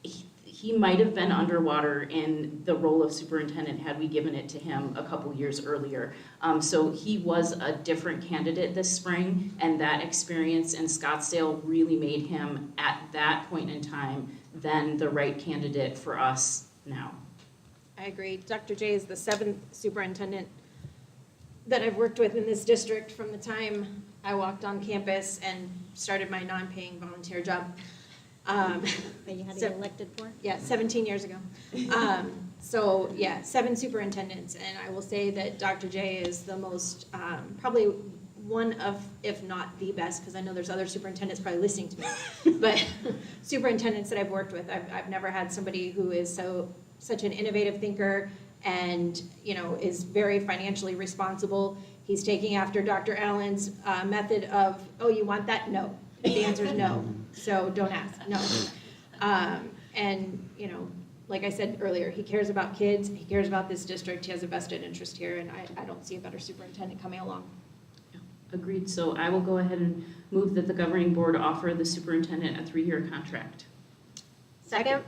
He might have been underwater in the role of superintendent had we given it to him a couple years earlier. So he was a different candidate this spring, and that experience in Scottsdale really made him, at that point in time, then the right candidate for us now. I agree. Dr. J is the 7th superintendent that I've worked with in this district from the time I walked on campus and started my non-paying volunteer job. That you had to get elected for? Yeah, 17 years ago. So yeah, 7 superintendents, and I will say that Dr. J is the most, probably one of, if not the best, because I know there's other superintendents probably listening to me, but superintendents that I've worked with, I've never had somebody who is such an innovative thinker and, is very financially responsible. He's taking after Dr. Allen's method of, oh, you want that? No. The answer is no. So don't ask. No. And, like I said earlier, he cares about kids. He cares about this district. He has a vested interest here, and I don't see a better superintendent coming along. Agreed. So I will go ahead and move that the governing board offer the superintendent a 3-year contract. Second?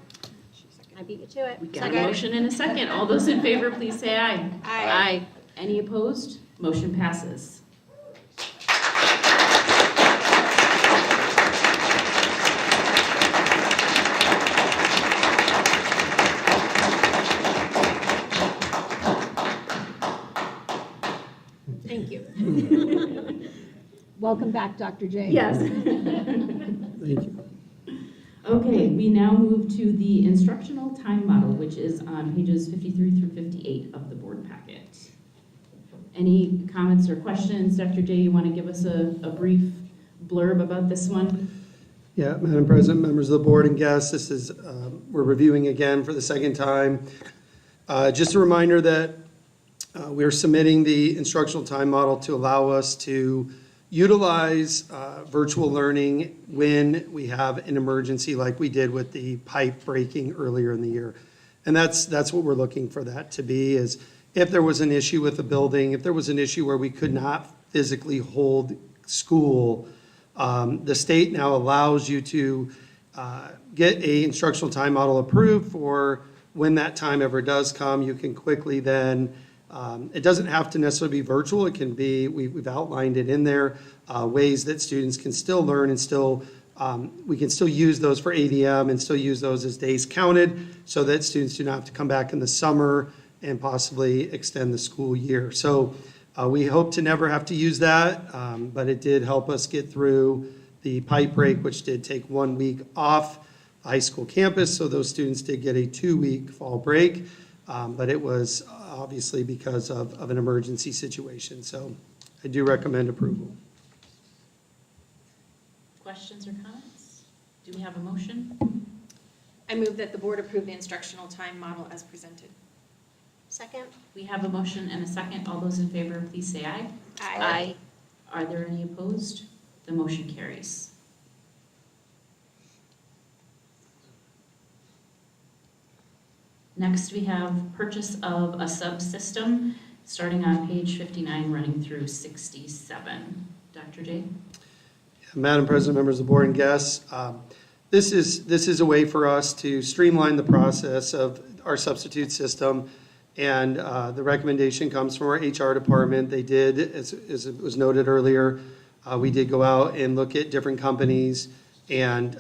I beat you to it. We got a motion and a second. All those in favor, please say aye. Aye. Any opposed? Motion passes. Thank you. Welcome back, Dr. J. Yes. Thank you. Okay, we now move to the instructional time model, which is on pages 53 through 58 of the board packet. Any comments or questions? Dr. J, you want to give us a brief blurb about this one? Yeah, Madam President, members of the board and guests, this is, we're reviewing again for the second time. Just a reminder that we're submitting the instructional time model to allow us to utilize virtual learning when we have an emergency like we did with the pipe breaking earlier in the year. And that's what we're looking for that to be, is if there was an issue with the building, if there was an issue where we could not physically hold school, the state now allows you to get a instructional time model approved for when that time ever does come. You can quickly then, it doesn't have to necessarily be virtual. It can be, we've outlined it in there, ways that students can still learn and still, we can still use those for ADM and still use those as days counted so that students do not have to come back in the summer and possibly extend the school year. So we hope to never have to use that, but it did help us get through the pipe break, which did take 1 week off high school campus. So those students did get a 2-week fall break, but it was obviously because of an emergency situation. So I do recommend approval. Questions or comments? Do we have a motion? I move that the board approve the instructional time model as presented. Second? We have a motion and a second. All those in favor, please say aye. Aye. Are there any opposed? The motion carries. Next, we have purchase of a subsystem, starting on page 59, running through 67. Dr. J? Madam President, members of the board and guests, this is a way for us to streamline the process of our substitute system, and the recommendation comes from our HR department. They did, as it was noted earlier, we did go out and look at different companies, and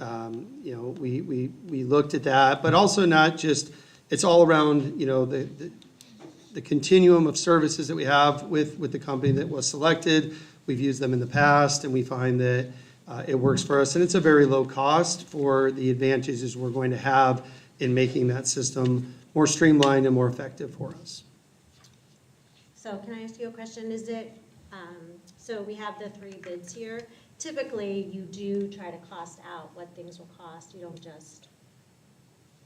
we looked at that, but also not just it's all around, the continuum of services that we have with the company that was selected. We've used them in the past, and we find that it works for us. And it's a very low cost for the advantages we're going to have in making that system more streamlined and more effective for us. So can I ask you a question? Is it, so we have the 3 bids here. Typically, you do try to cost out what things will cost. You don't just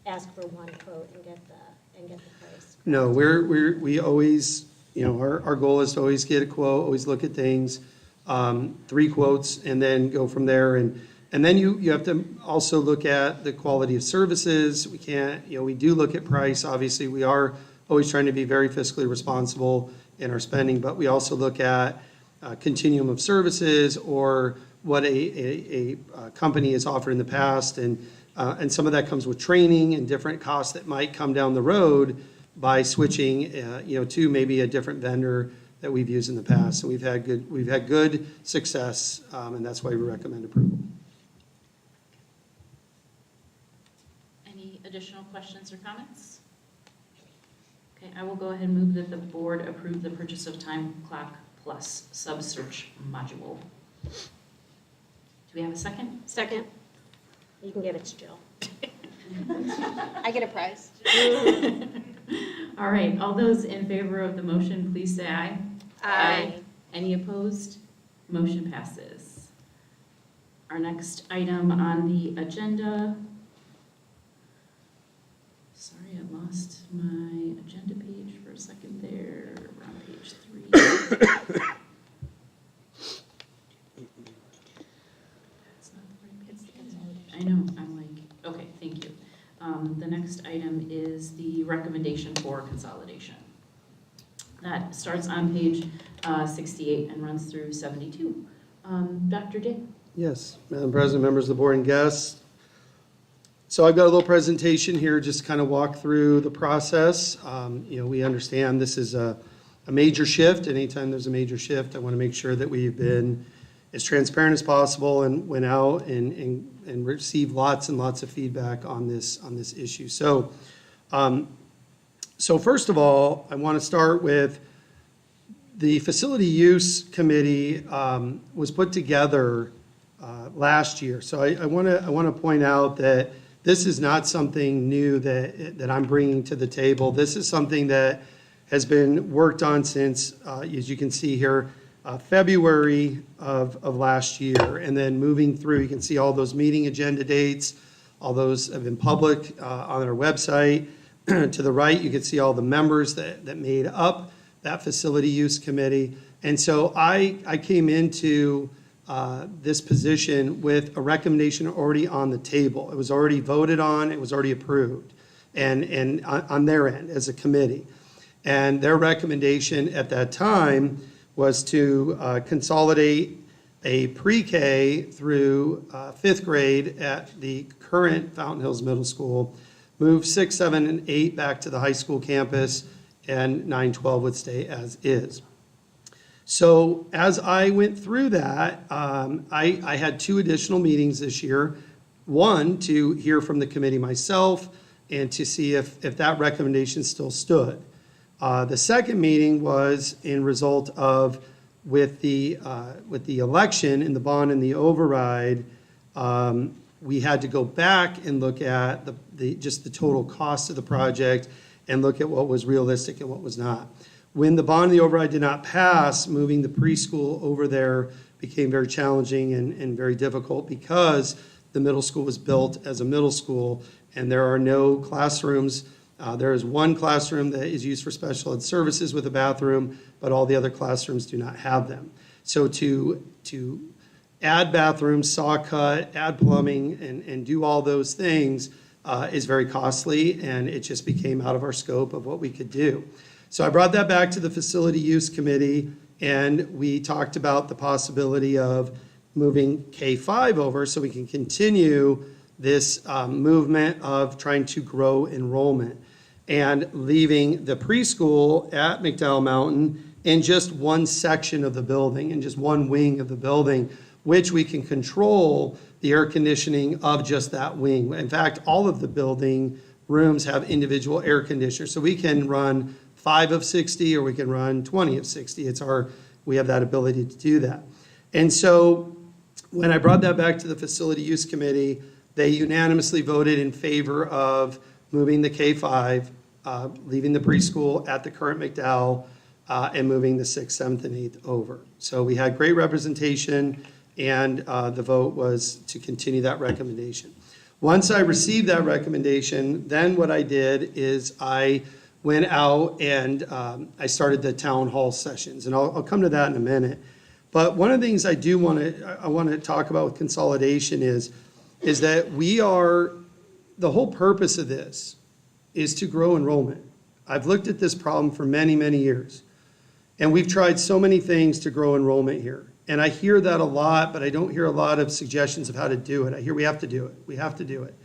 ask for one quote and get the price. No, we always, our goal is to always get a quote, always look at things, 3 quotes, and then go from there. And then you have to also look at the quality of services. We can't, we do look at price. Obviously, we are always trying to be very fiscally responsible in our spending, but we also look at continuum of services or what a company has offered in the past. And some of that comes with training and different costs that might come down the road by switching, to maybe a different vendor that we've used in the past. And we've had good success, and that's why we recommend approval. Any additional questions or comments? Okay, I will go ahead and move that the board approve the purchase of Time Clock Plus sub-search module. Do we have a second? Second. You can give it to Jill. I get a prize. All right, all those in favor of the motion, please say aye. Aye. Any opposed? Motion passes. Our next item on the agenda. Sorry, I lost my agenda page for a second there. We're on page 3. I know, I'm like, okay, thank you. The next item is the recommendation for consolidation. That starts on page 68 and runs through 72. Dr. Day? Yes, Madam President, members of the board and guests. So I've got a little presentation here, just to kind of walk through the process. We understand this is a major shift. Anytime there's a major shift, I want to make sure that we've been as transparent as possible and went out and received lots and lots of feedback on this issue. So first of all, I want to start with the facility use committee was put together last year. So I want to point out that this is not something new that I'm bringing to the table. This is something that has been worked on since, as you can see here, February of last year, and then moving through, you can see all those meeting agenda dates. All those have been public on our website. To the right, you can see all the members that made up that facility use committee. And so I came into this position with a recommendation already on the table. It was already voted on, it was already approved, and on their end as a committee. And their recommendation at that time was to consolidate a pre-K through 5th grade at the current Fountain Hills Middle School, move 6, 7, and 8 back to the high school campus, and 9, 12 would stay as is. So as I went through that, I had 2 additional meetings this year. One, to hear from the committee myself and to see if that recommendation still stood. The second meeting was in result of with the election and the bond and the override, we had to go back and look at just the total cost of the project and look at what was realistic and what was not. When the bond and the override did not pass, moving the preschool over there became very challenging and very difficult because the middle school was built as a middle school and there are no classrooms. There is one classroom that is used for special ed services with a bathroom, but all the other classrooms do not have them. So to add bathrooms, saw cut, add plumbing, and do all those things is very costly, and it just became out of our scope of what we could do. So I brought that back to the Facility Use Committee, and we talked about the possibility of moving K-5 over so we can continue this movement of trying to grow enrollment and leaving the preschool at McDowell Mountain in just one section of the building, in just one wing of the building, which we can control the air conditioning of just that wing. In fact, all of the building rooms have individual air conditioners. So we can run 5 of 60 or we can run 20 of 60. We have that ability to do that. And so when I brought that back to the Facility Use Committee, they unanimously voted in favor of moving the K-5, leaving the preschool at the current McDowell, and moving the 6th, 7th, and 8th over. So we had great representation, and the vote was to continue that recommendation. Once I received that recommendation, then what I did is I went out and I started the town hall sessions, and I'll come to that in a minute. But one of the things I want to talk about with consolidation is that the whole purpose of this is to grow enrollment. I've looked at this problem for many, many years, and we've tried so many things to grow enrollment here. And I hear that a lot, but I don't hear a lot of suggestions of how to do it. I hear we have to do it. We have to do it.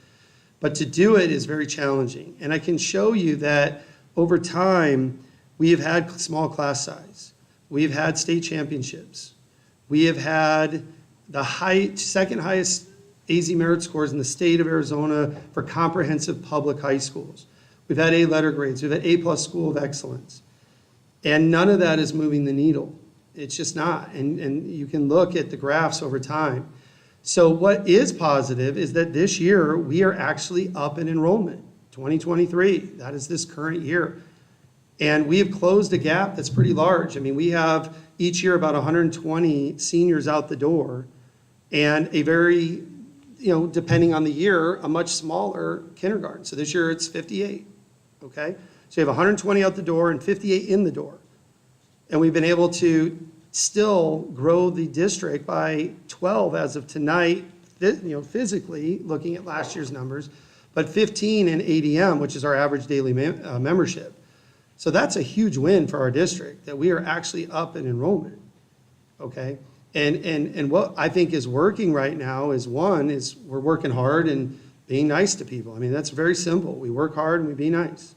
But to do it is very challenging. And I can show you that over time, we have had small class size. We've had state championships. We have had the second highest AZ merit scores in the state of Arizona for comprehensive public high schools. We've had A letter grades. We've had A+ School of Excellence. And none of that is moving the needle. It's just not. And you can look at the graphs over time. So what is positive is that this year we are actually up in enrollment. 2023, that is this current year. And we have closed a gap that's pretty large. I mean, we have each year about 120 seniors out the door, and a very, depending on the year, a much smaller kindergarten. So this year it's 58, okay? So you have 120 out the door and 58 in the door. And we've been able to still grow the district by 12 as of tonight, physically, looking at last year's numbers, but 15 in ADM, which is our average daily membership. So that's a huge win for our district, that we are actually up in enrollment, okay? And what I think is working right now is we're working hard and being nice to people. I mean, that's very simple. We work hard and we be nice.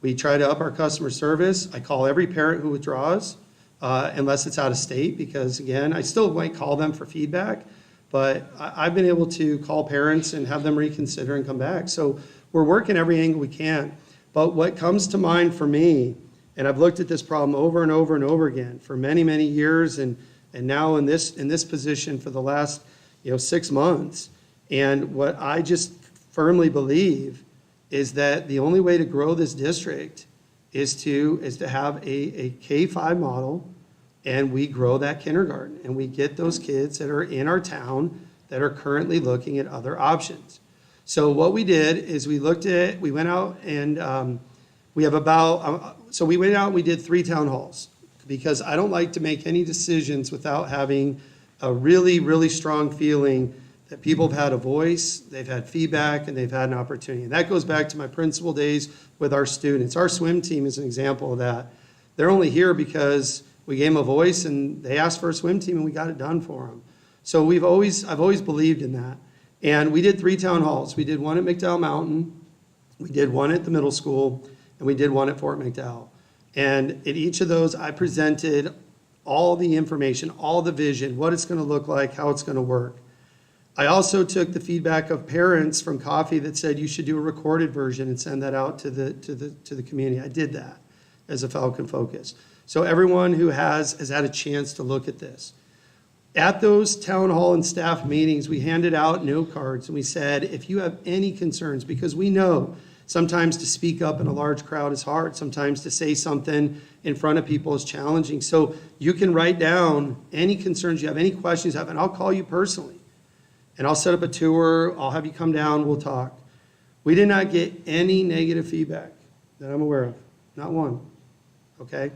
We try to up our customer service. I call every parent who withdraws, unless it's out of state, because again, I still might call them for feedback, but I've been able to call parents and have them reconsider and come back. So we're working every angle we can. But what comes to mind for me, and I've looked at this problem over and over and over again for many, many years, and now in this position for the last 6 months, and what I just firmly believe is that the only way to grow this district is to have a K-5 model, and we grow that kindergarten, and we get those kids that are in our town that are currently looking at other options. So what we did is we went out and we went out and we did 3 town halls, because I don't like to make any decisions without having a really, really strong feeling that people have had a voice, they've had feedback, and they've had an opportunity. And that goes back to my principal days with our students. Our swim team is an example of that. They're only here because we gave them a voice and they asked for a swim team and we got it done for them. So I've always believed in that. And we did 3 town halls. We did one at McDowell Mountain, we did one at the middle school, and we did one at Fort McDowell. And at each of those, I presented all the information, all the vision, what it's going to look like, how it's going to work. I also took the feedback of parents from Coffee that said you should do a recorded version and send that out to the community. I did that as a Falcon Focus. So everyone who has had a chance to look at this. At those town hall and staff meetings, we handed out note cards and we said, if you have any concerns, because we know sometimes to speak up in a large crowd is hard. Sometimes to say something in front of people is challenging. So you can write down any concerns you have, any questions you have, and I'll call you personally. And I'll set up a tour, I'll have you come down, we'll talk. We did not get any negative feedback that I'm aware of, not one, okay?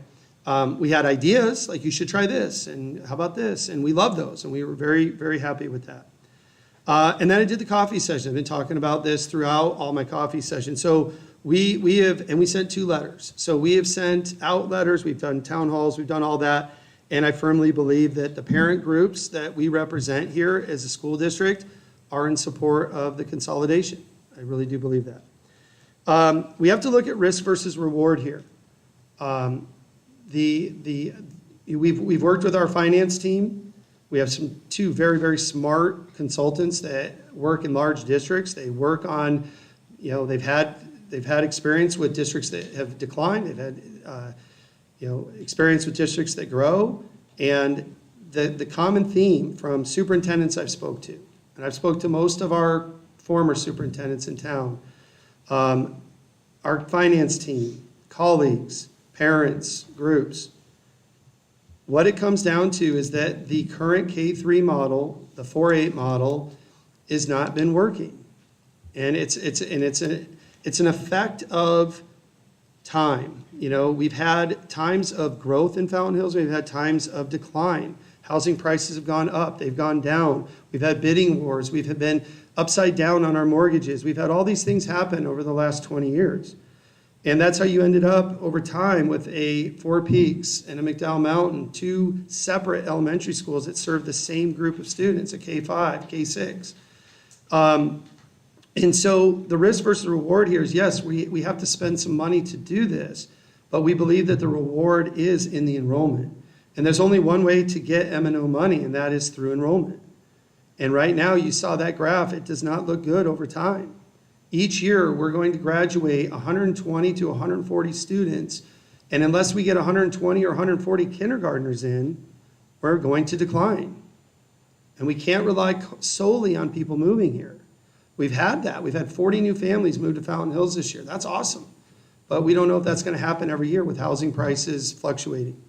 We had ideas, like you should try this, and how about this? And we loved those, and we were very, very happy with that. And then I did the coffee session. I've been talking about this throughout all my coffee sessions. So we sent 2 letters. So we have sent out letters, we've done town halls, we've done all that. And I firmly believe that the parent groups that we represent here as a school district are in support of the consolidation. I really do believe that. We have to look at risk versus reward here. We've worked with our finance team. We have 2 very, very smart consultants that work in large districts. They work on, they've had they've had experience with districts that have declined. They've had, experience with districts that grow. And the common theme from superintendents I've spoke to, and I've spoke to most of our former superintendents in town, our finance team, colleagues, parents, groups, what it comes down to is that the current K-3 model, the 4-8 model, has not been working. And it's an effect of time. We've had times of growth in Fountain Hills, we've had times of decline. Housing prices have gone up, they've gone down. We've had bidding wars, we've been upside down on our mortgages. We've had all these things happen over the last 20 years. And that's how you ended up over time with a Four Peaks and a McDowell Mountain, two separate elementary schools that serve the same group of students, a K-5, K-6. And so the risk versus reward here is, yes, we have to spend some money to do this, but we believe that the reward is in the enrollment. And there's only one way to get M&O money, and that is through enrollment. And right now, you saw that graph, it does not look good over time. Each year, we're going to graduate 120 to 140 students, and unless we get 120 or 140 kindergartners in, we're going to decline. And we can't rely solely on people moving here. We've had that. We've had 40 new families move to Fountain Hills this year. That's awesome. But we don't know if that's going to happen every year with housing prices fluctuating.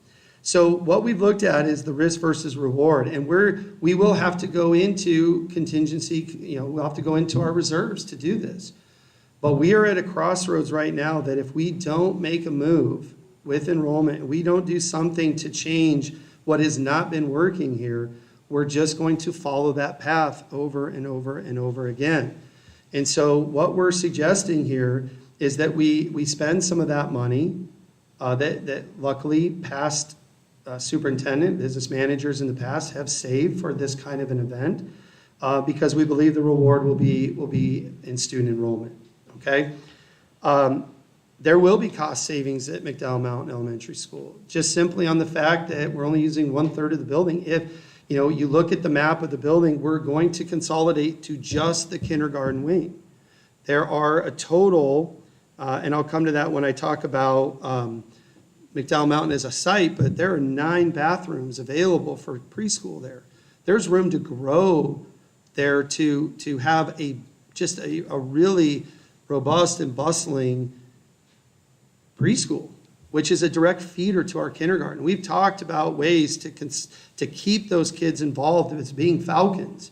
So what we've looked at is the risk versus reward, and we will have to go into contingency, we'll have to go into our reserves to do this. But we are at a crossroads right now that if we don't make a move with enrollment, we don't do something to change what has not been working here, we're just going to follow that path over and over and over again. And so what we're suggesting here is that we spend some of that money that luckily past superintendent, business managers in the past have saved for this kind of an event because we believe the reward will be in student enrollment, okay? There will be cost savings at McDowell Mountain Elementary School, just simply on the fact that we're only using 1/3 of the building. If you look at the map of the building, we're going to consolidate to just the kindergarten wing. There are a total, and I'll come to that when I talk about McDowell Mountain as a site, but there are 9 bathrooms available for preschool there. There's room to grow there to have a really robust and bustling preschool, which is a direct feeder to our kindergarten. We've talked about ways to keep those kids involved as being Falcons,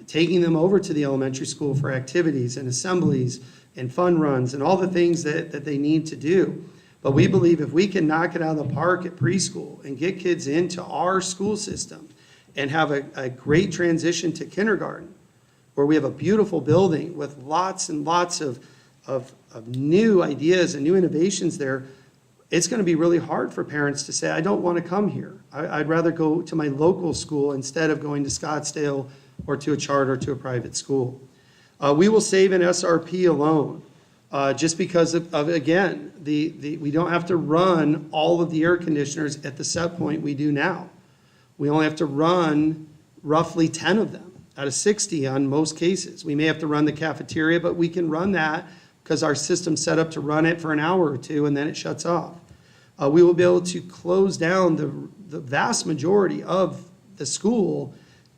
taking them over to the elementary school for activities and assemblies and fun runs and all the things that they need to do. But we believe if we can knock it out of the park at preschool and get kids into our school system and have a great transition to kindergarten, where we have a beautiful building with lots and lots of new ideas and new innovations there, it's going to be really hard for parents to say, I don't want to come here. I'd rather go to my local school instead of going to Scottsdale or to a charter or to a private school. We will save an SRP alone. Just because of again, we don't have to run all of the air conditioners at the set point we do now. We only have to run roughly 10 of them out of 60 on most cases. We may have to run the cafeteria, but we can run that because our system's set up to run it for an hour or two and then it shuts off. We will be able to close down the vast majority of the school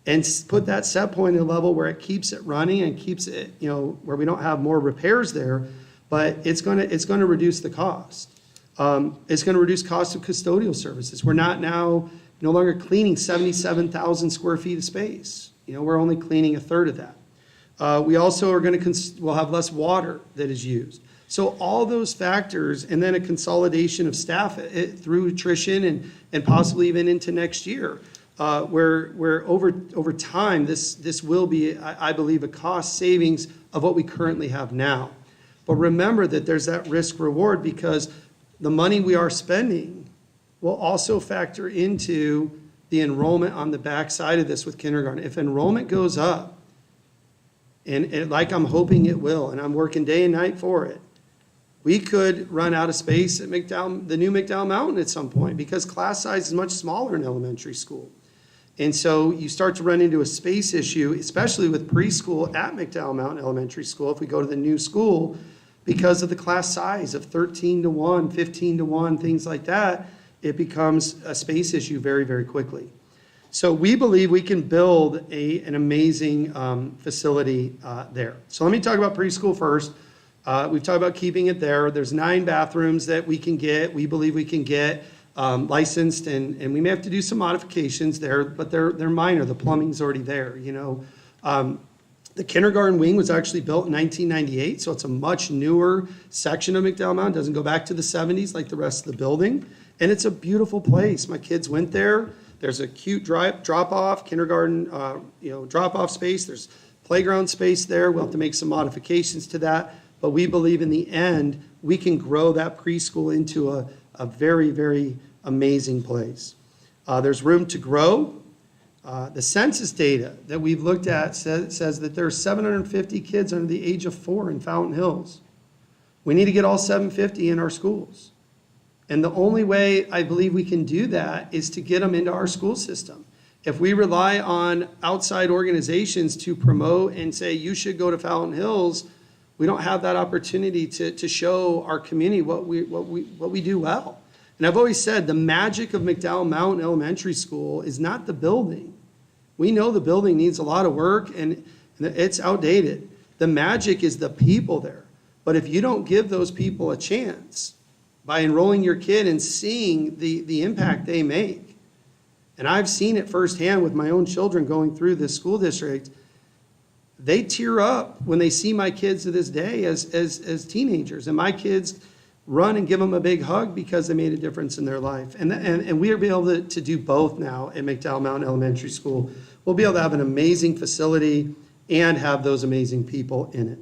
and put that set point at a level where it keeps it running and keeps it, where we don't have more repairs there. But it's going to reduce the cost. It's going to reduce cost of custodial services. We're no longer cleaning 77,000 square feet of space. We're only cleaning 1/3 of that. We also are going to we'll have less water that is used. So all those factors, and then a consolidation of staff through attrition and possibly even into next year, where over time this will be, I believe, a cost savings of what we currently have now. But remember that there's that risk reward because the money we are spending will also factor into the enrollment on the back side of this with kindergarten. If enrollment goes up, and like I'm hoping it will, and I'm working day and night for it, we could run out of space at the new McDowell Mountain at some point because class size is much smaller in elementary school. And so you start to run into a space issue, especially with preschool at McDowell Mountain Elementary School. If we go to the new school, because of the class size of 13 to 1, 15 to 1, things like that. It becomes a space issue very, very quickly. So we believe we can build an amazing facility there. So let me talk about preschool first. We've talked about keeping it there. There's 9 bathrooms that we can get. We believe we can get licensed, and we may have to do some modifications there, but they're minor. The plumbing's already there, you know. The kindergarten wing was actually built in 1998, so it's a much newer section of McDowell Mountain. It doesn't go back to the 70s like the rest of the building, and it's a beautiful place. My kids went there. There's a cute drop-off, kindergarten, drop-off space. There's playground space there. We'll have to make some modifications to that, but we believe in the end we can grow that preschool into a very, very amazing place. There's room to grow. The census data that we've looked at says that there are 750 kids under the age of 4 in Fountain Hills. We need to get all 750 in our schools. And the only way I believe we can do that is to get them into our school system. If we rely on outside organizations to promote and say, you should go to Fountain Hills, we don't have that opportunity to show our community what we do well. And I've always said the magic of McDowell Mountain Elementary School is not the building. We know the building needs a lot of work and it's outdated. The magic is the people there. But if you don't give those people a chance by enrolling your kid and seeing the impact they make, and I've seen it firsthand with my own children going through this school district, they tear up when they see my kids to this day as teenagers. And my kids run and give them a big hug because they made a difference in their life. And we are able to do both now at McDowell Mountain Elementary School. We'll be able to have an amazing facility and have those amazing people in it.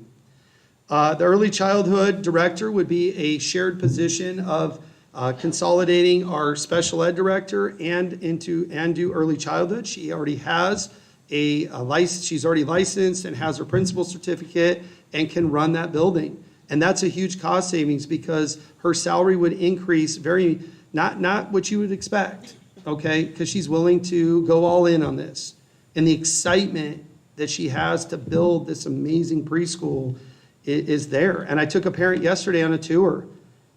The early childhood director would be a shared position of consolidating our special ed director and do early childhood. She already has a license. She's already licensed and has her principal certificate and can run that building. And that's a huge cost savings because her salary would increase not what you would expect, okay? Because she's willing to go all in on this. And the excitement that she has to build this amazing preschool is there. And I took a parent yesterday on a tour,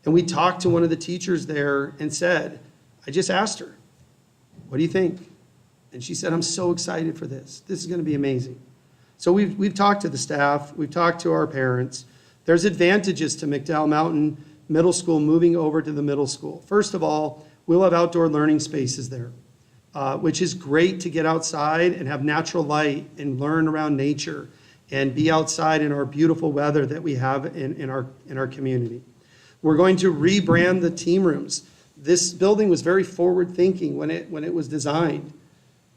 and we talked to one of the teachers there and said, I just asked her, what do you think? And she said, I'm so excited for this. This is going to be amazing. So we've talked to the staff. We've talked to our parents. There's advantages to McDowell Mountain Middle School moving over to the middle school. First of all, we'll have outdoor learning spaces there, which is great to get outside and have natural light and learn around nature and be outside in our beautiful weather that we have in our community. We're going to rebrand the team rooms. This building was very forward-thinking when it was designed.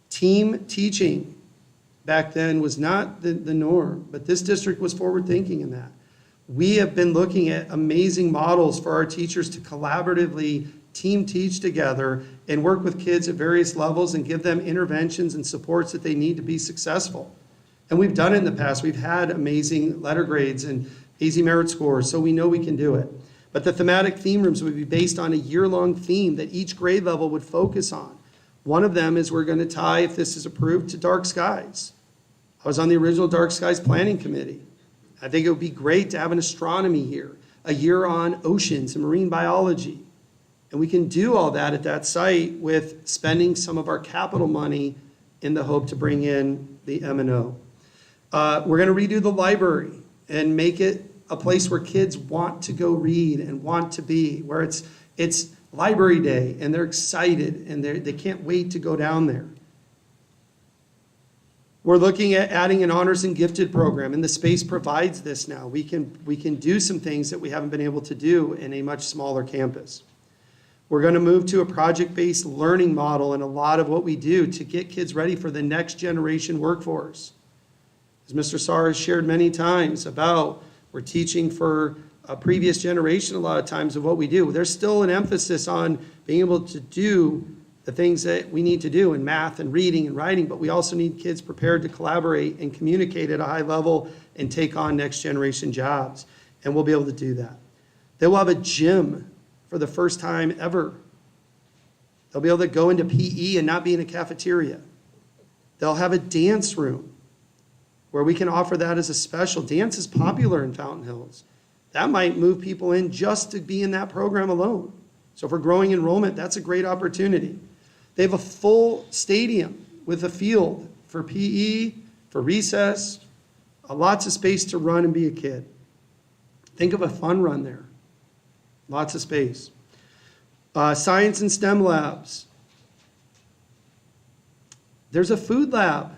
Team teaching back then was not the norm, but this district was forward-thinking in that. We have been looking at amazing models for our teachers to collaboratively team teach together and work with kids at various levels and give them interventions and supports that they need to be successful. And we've done it in the past. We've had amazing letter grades and easy merit scores, so we know we can do it. But the thematic theme rooms would be based on a year-long theme that each grade level would focus on. One of them is we're going to tie, if this is approved, to dark skies. I was on the original Dark Skies Planning Committee. I think it would be great to have an astronomy year, a year on oceans and marine biology. And we can do all that at that site with spending some of our capital money in the hope to bring in the M&O. We're going to redo the library and make it a place where kids want to go read and want to be, where it's library day and they're excited and they can't wait to go down there. We're looking at adding an honors and gifted program, and the space provides this now. We can do some things that we haven't been able to do in a much smaller campus. We're going to move to a project-based learning model in a lot of what we do to get kids ready for the next generation workforce. As Mr. Sarr has shared many times about, we're teaching for a previous generation a lot of times of what we do. There's still an emphasis on being able to do the things that we need to do in math and reading and writing, but we also need kids prepared to collaborate and communicate at a high level and take on next generation jobs. And we'll be able to do that. They will have a gym for the first time ever. They'll be able to go into PE and not be in a cafeteria. They'll have a dance room where we can offer that as a special. Dance is popular in Fountain Hills. That might move people in just to be in that program alone. So if we're growing enrollment, that's a great opportunity. They have a full stadium with a field for PE, for recess, lots of space to run and be a kid. Think of a fun run there. Lots of space. Science and STEM labs. There's a food lab.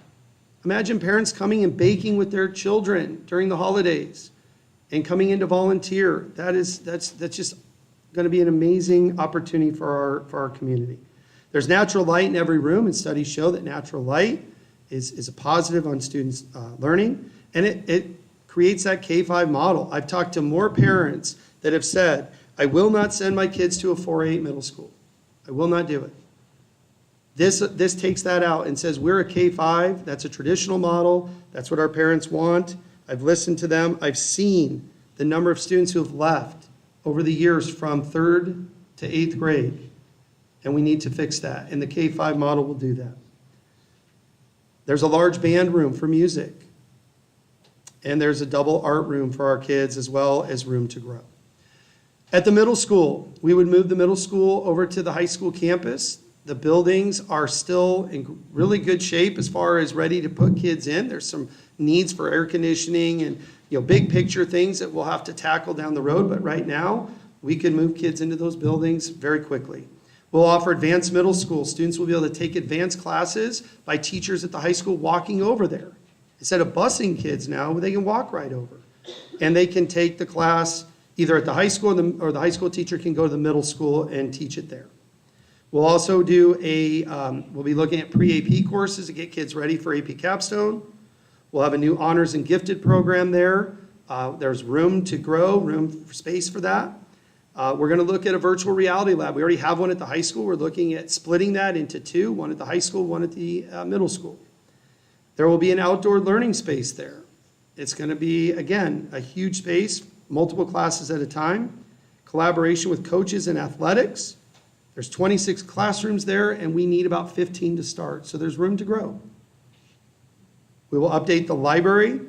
Imagine parents coming and baking with their children during the holidays and coming in to volunteer. That's just going to be an amazing opportunity for our community. There's natural light in every room, and studies show that natural light is a positive on students' learning, and it creates that K-5 model. I've talked to more parents that have said, I will not send my kids to a 4-8 middle school. I will not do it. This takes that out and says we're a K-5. That's a traditional model. That's what our parents want. I've listened to them. I've seen the number of students who have left over the years from 3rd to 8th grade, and we need to fix that, and the K-5 model will do that. There's a large band room for music, and there's a double art room for our kids as well as room to grow. At the middle school, we would move the middle school over to the high school campus. The buildings are still in really good shape as far as ready to put kids in. There's some needs for air conditioning and big picture things that we'll have to tackle down the road, but right now we can move kids into those buildings very quickly. We'll offer advanced middle school. Students will be able to take advanced classes by teachers at the high school walking over there. Instead of busing kids now, they can walk right over. And they can take the class either at the high school or the high school teacher can go to the middle school and teach it there. We'll also do we'll be looking at pre-AP courses to get kids ready for AP Capstone. We'll have a new honors and gifted program there. There's room to grow, room for space for that. We're going to look at a virtual reality lab. We already have one at the high school. We're looking at splitting that into 2, one at the high school, one at the middle school. There will be an outdoor learning space there. It's going to be, again, a huge space, multiple classes at a time, collaboration with coaches in athletics. There's 26 classrooms there, and we need about 15 to start, so there's room to grow. We will update the library,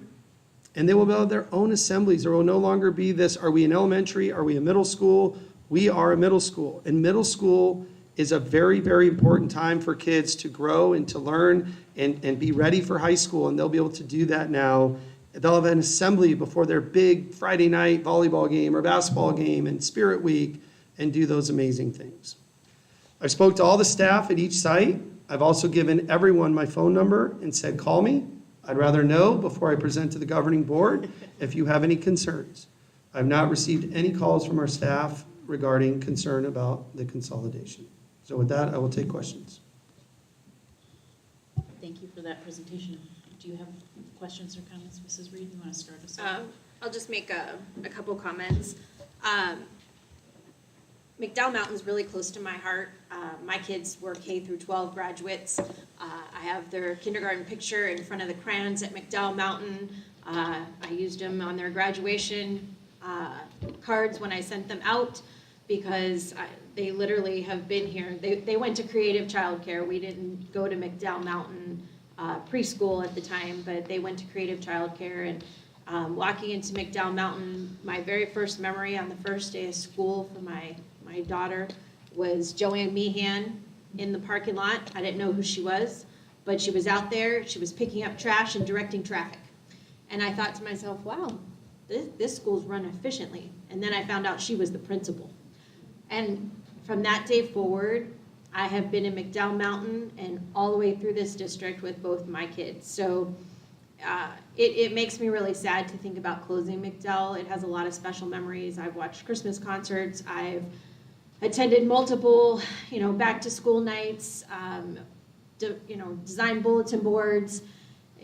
and they will have their own assemblies. There will no longer be this, are we an elementary, are we a middle school? We are a middle school, and middle school is a very, very important time for kids to grow and to learn and be ready for high school, and they'll be able to do that now. They'll have an assembly before their big Friday night volleyball game or basketball game and Spirit Week and do those amazing things. I spoke to all the staff at each site. I've also given everyone my phone number and said, call me. I'd rather know before I present to the governing board if you have any concerns. I've not received any calls from our staff regarding concern about the consolidation. So with that, I will take questions. Thank you for that presentation. Do you have questions or comments, Mrs. Reed? You want to start us off? I'll just make a couple comments. McDowell Mountain's really close to my heart. My kids were K through 12 graduates. I have their kindergarten picture in front of the crayons at McDowell Mountain. I used them on their graduation cards when I sent them out because they literally have been here. They went to Creative Childcare. We didn't go to McDowell Mountain preschool at the time, but they went to Creative Childcare. And walking into McDowell Mountain, my very first memory on the first day of school for my daughter was Joanne Meehan in the parking lot. I didn't know who she was, but she was out there. She was picking up trash and directing traffic. And I thought to myself, wow, this school's run efficiently. And then I found out she was the principal. And from that day forward, I have been in McDowell Mountain and all the way through this district with both my kids. So it makes me really sad to think about closing McDowell. It has a lot of special memories. I've watched Christmas concerts. I've attended multiple, back to school nights, design bulletin boards.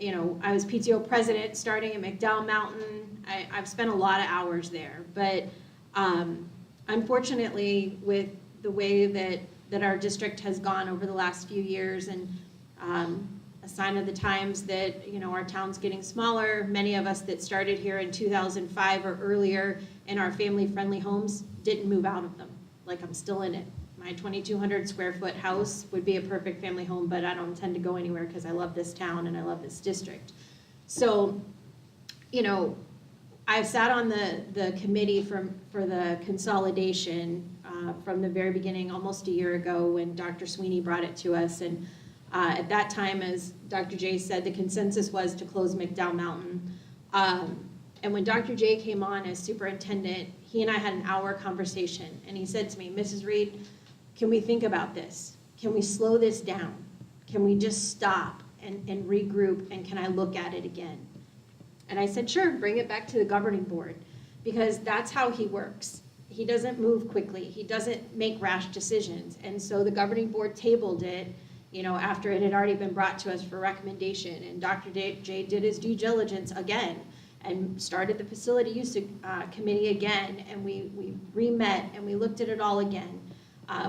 I was PTO president starting at McDowell Mountain. I've spent a lot of hours there, but unfortunately with the way that our district has gone over the last few years and a sign of the times that, our town's getting smaller. Many of us that started here in 2005 or earlier in our family-friendly homes didn't move out of them. Like I'm still in it. My 2,200 square foot house would be a perfect family home, but I don't intend to go anywhere because I love this town and I love this district. So, I've sat on the committee for the consolidation from the very beginning, almost a year ago, when Dr. Sweeney brought it to us. And at that time, as Dr. J said, the consensus was to close McDowell Mountain. And when Dr. J came on as superintendent, he and I had an hour conversation, and he said to me, Mrs. Reed, can we think about this? Can we slow this down? Can we just stop and regroup, and can I look at it again? And I said, sure, bring it back to the governing board, because that's how he works. He doesn't move quickly. He doesn't make rash decisions. And so the governing board tabled it, you know, after it had already been brought to us for recommendation. And Dr. J did his due diligence again and started the facility use committee again. And we re-met and we looked at it all again.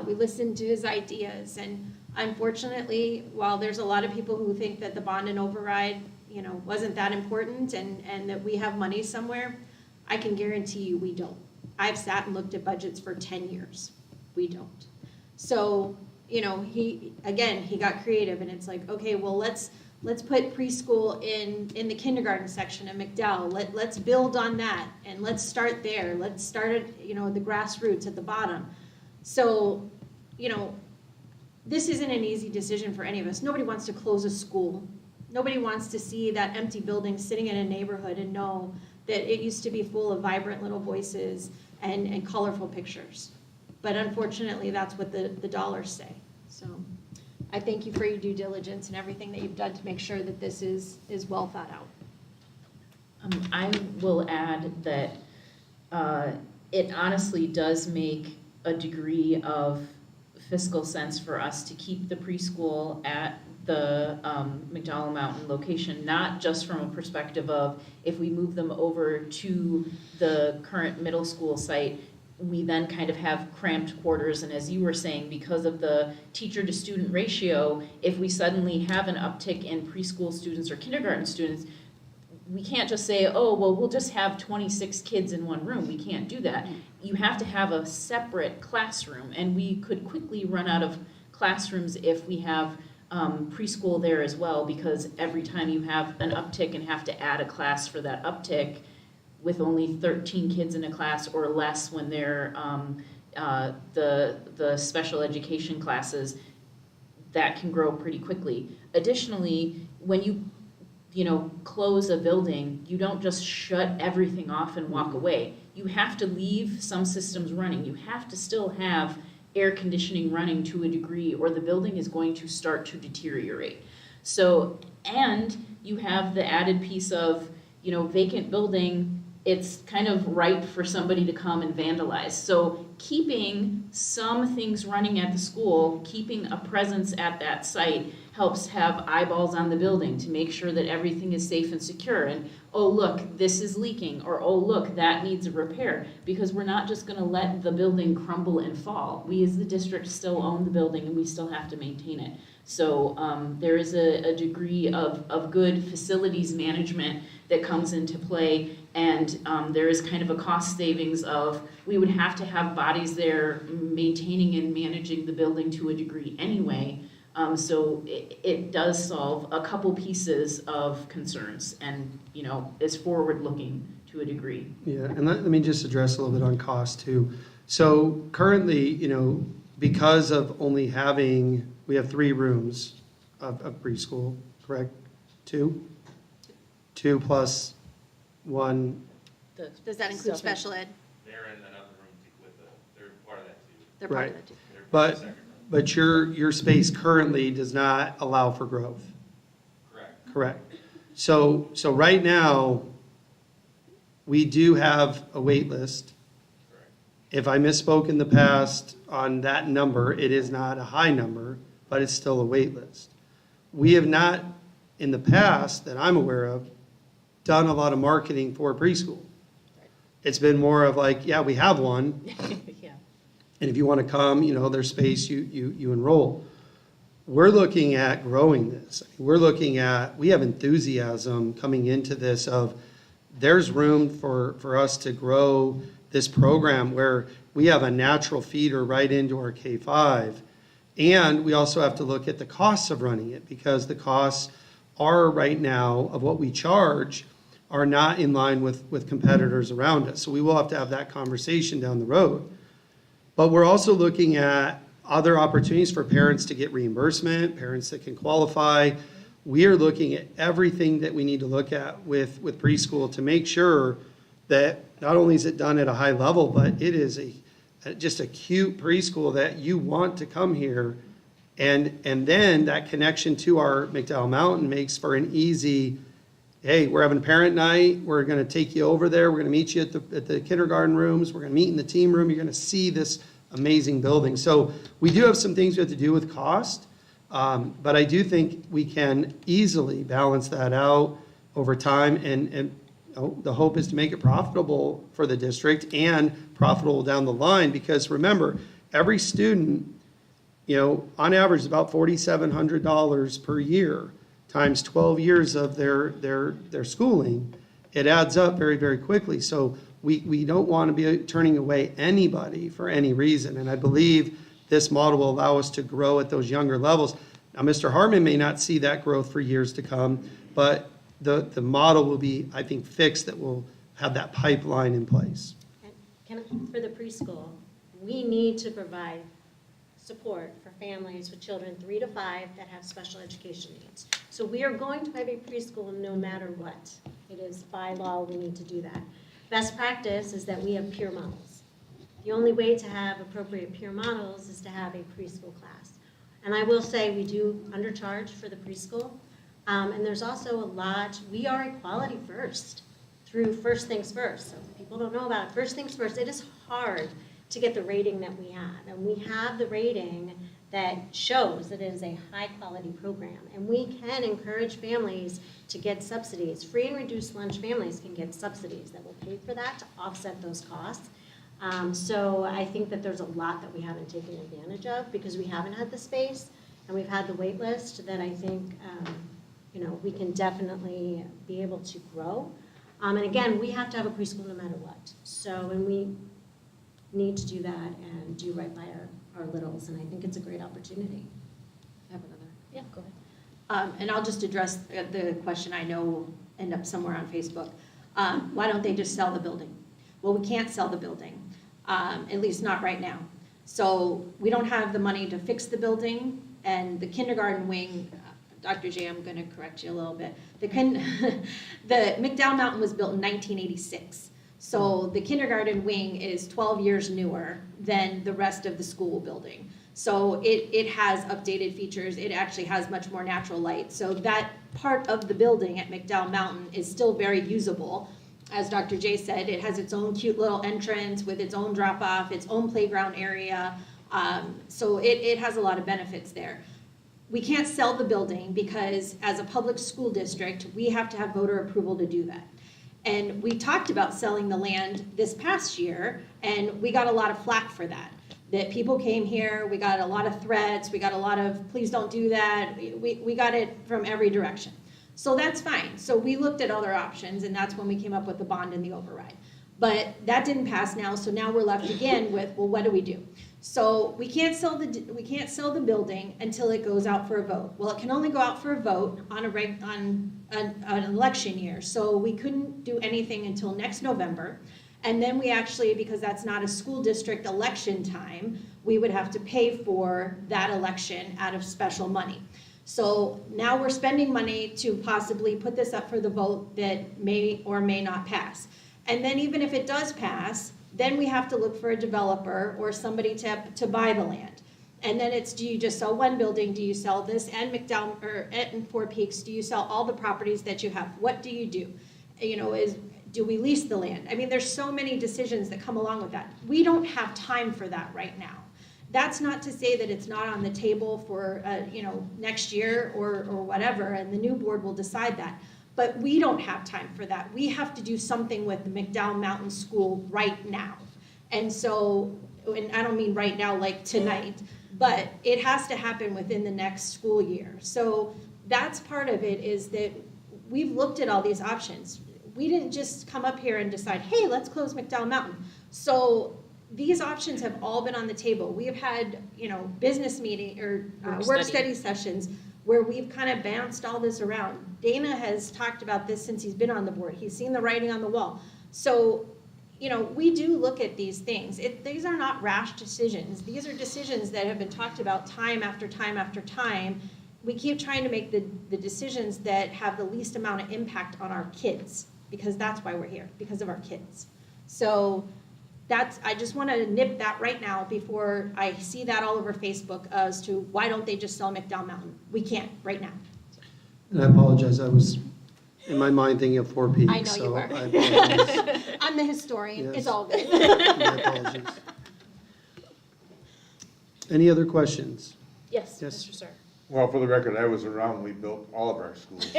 We listened to his ideas. And unfortunately, while there's a lot of people who think that the bond and override, you know, wasn't that important and that we have money somewhere, I can guarantee you we don't. I've sat and looked at budgets for 10 years. We don't. So, you know, he got creative, and it's like, okay, well, let's put preschool in the kindergarten section of McDowell. Let's build on that, and let's start there. Let's start at, you know, the grassroots at the bottom. So, you know, this isn't an easy decision for any of us. Nobody wants to close a school. Nobody wants to see that empty building sitting in a neighborhood and know that it used to be full of vibrant little voices and colorful pictures. But unfortunately, that's what the dollars say. So I thank you for your due diligence and everything that you've done to make sure that this is well thought out. I will add that it honestly does make a degree of fiscal sense for us to keep the preschool at the McDowell Mountain location, not just from a perspective of if we move them over to the current middle school site, we then kind of have cramped quarters. And as you were saying, because of the teacher to student ratio, if we suddenly have an uptick in preschool students or kindergarten students, we can't just say, oh, well, we'll just have 26 kids in one room. We can't do that. You have to have a separate classroom, and we could quickly run out of classrooms if we have preschool there as well, because every time you have an uptick and have to add a class for that uptick with only 13 kids in a class or less when they're the special education classes, that can grow pretty quickly. Additionally, when you know, close a building, you don't just shut everything off and walk away. You have to leave some systems running. You have to still have air conditioning running to a degree, or the building is going to start to deteriorate. So, and you have the added piece of, you know, vacant building, it's kind of ripe for somebody to come and vandalize. So keeping some things running at the school, keeping a presence at that site, helps have eyeballs on the building to make sure that everything is safe and secure. And, oh, look, this is leaking, or, oh, look, that needs a repair. Because we're not just going to let the building crumble and fall. We as the district still own the building, and we still have to maintain it. So there is a degree of good facilities management that comes into play, and there is kind of a cost savings of, we would have to have bodies there maintaining and managing the building to a degree anyway. So it does solve a couple pieces of concerns, and, you know, is forward-looking to a degree. Yeah, and let me just address a little bit on cost too. So currently, you know, because of only having, we have 3 rooms of preschool, correct? 2? 2 plus 1. Does that include special ed? They're in another room with they're part of that too. They're part Right. of that too. But your space currently does not allow for growth. Correct. Correct. So right now, we do have a wait list. Correct. If I misspoke in the past on that number, it is not a high number, but it's still a wait list. We have not, in the past that I'm aware of, done a lot of marketing for preschool. It's been more of like, yeah, we have one. Yeah. And if you want to come, you know, there's space, you enroll. We're looking at growing this. We're looking at, we have enthusiasm coming into this of, there's room for us to grow this program where we have a natural feeder right into our K-5. And we also have to look at the costs of running it, because the costs are right now of what we charge are not in line with competitors around us. So we will have to have that conversation down the road. But we're also looking at other opportunities for parents to get reimbursement, parents that can qualify. We are looking at everything that we need to look at with preschool to make sure that not only is it done at a high level, but it is just a cute preschool that you want to come here. And then that connection to our McDowell Mountain makes for an easy, hey, we're having parent night, we're going to take you over there, we're going to meet you at the kindergarten rooms, we're going to meet in the team room, you're going to see this amazing building. So we do have some things we have to do with cost, but I do think we can easily balance that out over time, and the hope is to make it profitable for the district and profitable down the line, because remember, every student, on average, is about $4,700 per year times 12 years of their schooling. It adds up very, very quickly. So we don't want to be turning away anybody for any reason. And I believe this model will allow us to grow at those younger levels. Now, Mr. Hartman may not see that growth for years to come, but the model will be, I think, fixed, that will have that pipeline in place. For the preschool, we need to provide support for families with children 3 to 5 that have special education needs. So we are going to have a preschool no matter what. It is by law, we need to do that. Best practice is that we have peer models. The only way to have appropriate peer models is to have a preschool class. And I will say we do undercharge for the preschool. And there's also a lot, we are equality first through First Things First. So if people don't know about it, First Things First, it is hard to get the rating that we have. And we have the rating that shows that it is a high-quality program. And we can encourage families to get subsidies. Free and reduced lunch families can get subsidies that will pay for that to offset those costs. So I think that there's a lot that we haven't taken advantage of because we haven't had the space and we've had the wait list that I think we can definitely be able to grow. And again, we have to have a preschool no matter what. So, and we need to do that and do right by our littles, and I think it's a great opportunity. I have another. Yeah, go ahead. And I'll just address the question I know will end up somewhere on Facebook. Why don't they just sell the building? Well, we can't sell the building, at least not right now. So we don't have the money to fix the building, and the kindergarten wing, Dr. J, I'm going to correct you a little bit. The McDowell Mountain was built in 1986. So the kindergarten wing is 12 years newer than the rest of the school building. So it has updated features. It actually has much more natural light. So that part of the building at McDowell Mountain is still very usable. As Dr. J said, it has its own cute little entrance with its own drop-off, its own playground area. So it has a lot of benefits there. We can't sell the building because as a public school district, we have to have voter approval to do that. And we talked about selling the land this past year, and we got a lot of flack for that. That people came here, we got a lot of threats, we got a lot of, please don't do that. We got it from every direction. So that's fine. So we looked at other options, and that's when we came up with the bond and the override. But that didn't pass now, so now we're left again with, well, what do we do? So we can't sell the building until it goes out for a vote. Well, it can only go out for a vote on an election year. So we couldn't do anything until next November. And then we actually, because that's not a school district election time, we would have to pay for that election out of special money. So now we're spending money to possibly put this up for the vote that may or may not pass. And then even if it does pass, then we have to look for a developer or somebody to buy the land. And then it's, do you just sell one building? Do you sell this and McDowell or and Four Peaks? Do you sell all the properties that you have? What do you do? Do we lease the land? I mean, there's so many decisions that come along with that. We don't have time for that right now. That's not to say that it's not on the table for next year or whatever, and the new board will decide that. But we don't have time for that. We have to do something with the McDowell Mountain School right now. And so, and I don't mean right now like tonight, but it has to happen within the next school year. So that's part of it, is that we've looked at all these options. We didn't just come up here and decide, hey, let's close McDowell Mountain. So these options have all been on the table. We have had, business meeting or work study sessions where we've kind of bounced all this around. Dana has talked about this since he's been on the board. He's seen the writing on the wall. So, you know, we do look at these things. These are not rash decisions. These are decisions that have been talked about time after time after time. We keep trying to make the decisions that have the least amount of impact on our kids, because that's why we're here, because of our kids. So I just want to nip that right now before I see that all over Facebook as to why don't they just sell McDowell Mountain? We can't right now. And I apologize, I was in my mind thinking of Four Peaks. I know so you were. I apologize. I'm the historian. Yes. It's all good. My apologies. Any other questions? Yes, Yes. Mr. Starr. Well, for the record, I was around when we built all of our schools.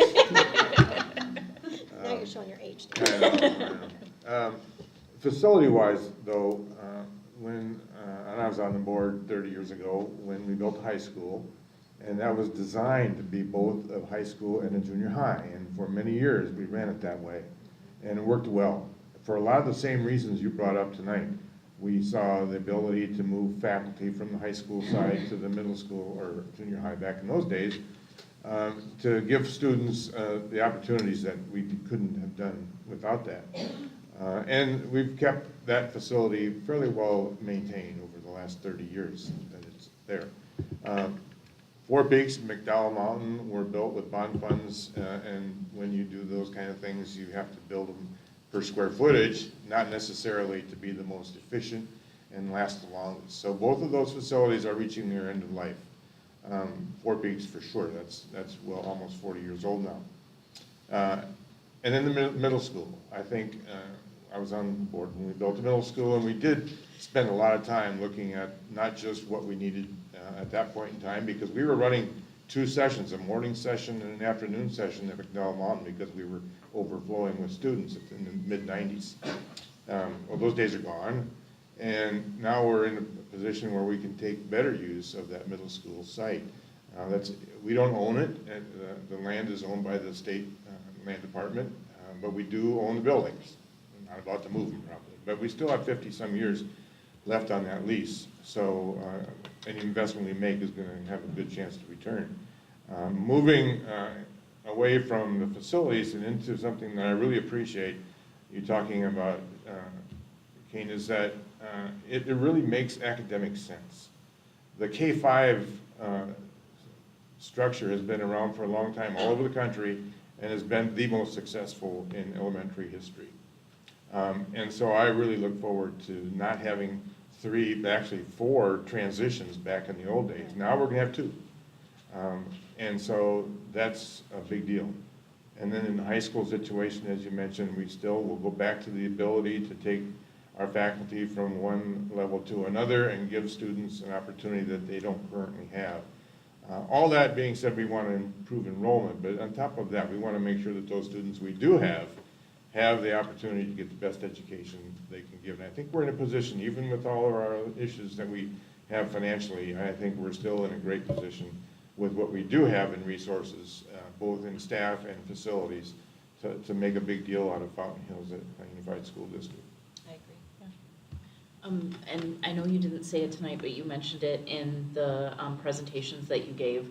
Now you're showing your age. I know. Facility-wise, though, and I was on the board 30 years ago when we built high school, and that was designed to be both a high school and a junior high, and for many years we ran it that way, and it worked well. For a lot of the same reasons you brought up tonight, we saw the ability to move faculty from the high school side to the middle school or junior high back in those days, to give students the opportunities that we couldn't have done without that. And we've kept that facility fairly well maintained over the last 30 years that it's there. Four Peaks and McDowell Mountain were built with bond funds, and when you do those kind of things, you have to build them per square footage, not necessarily to be the most efficient and last the longest. So both of those facilities are reaching their end of life. Four Peaks for sure, that's well almost 40 years old now. And then the middle school, I think I was on the board when we built the middle school, and we did spend a lot of time looking at not just what we needed at that point in time, because we were running 2 sessions, a morning session and an afternoon session at McDowell Mountain, because we were overflowing with students in the mid-90s. Well, those days are gone, and now we're in a position where we can take better use of that middle school site. We don't own it, and the land is owned by the state land department, but we do own the buildings. We're not about to move them probably, but we still have 50-some years left on that lease, so any investment we make is going to have a good chance to return. Moving away from the facilities and into something that I really appreciate you talking about, Kane, is that it really makes academic sense. The K-5 structure has been around for a long time all over the country and has been the most successful in elementary history. And so I really look forward to not having 3, but actually 4 transitions back in the old days. Now we're going to have 2. And so that's a big deal. And then in the high school situation, as you mentioned, we still will go back to the ability to take our faculty from one level to another and give students an opportunity that they don't currently have. All that being said, we want to improve enrollment, but on top of that, we want to make sure that those students we do have the opportunity to get the best education they can give. And I think we're in a position, even with all of our issues that we have financially, I think we're still in a great position with what we do have in resources, both in staff and facilities, to make a big deal out of Fountain Hills Unified School District. I agree, yeah. And I know you didn't say it tonight, but you mentioned it in the presentations that you gave.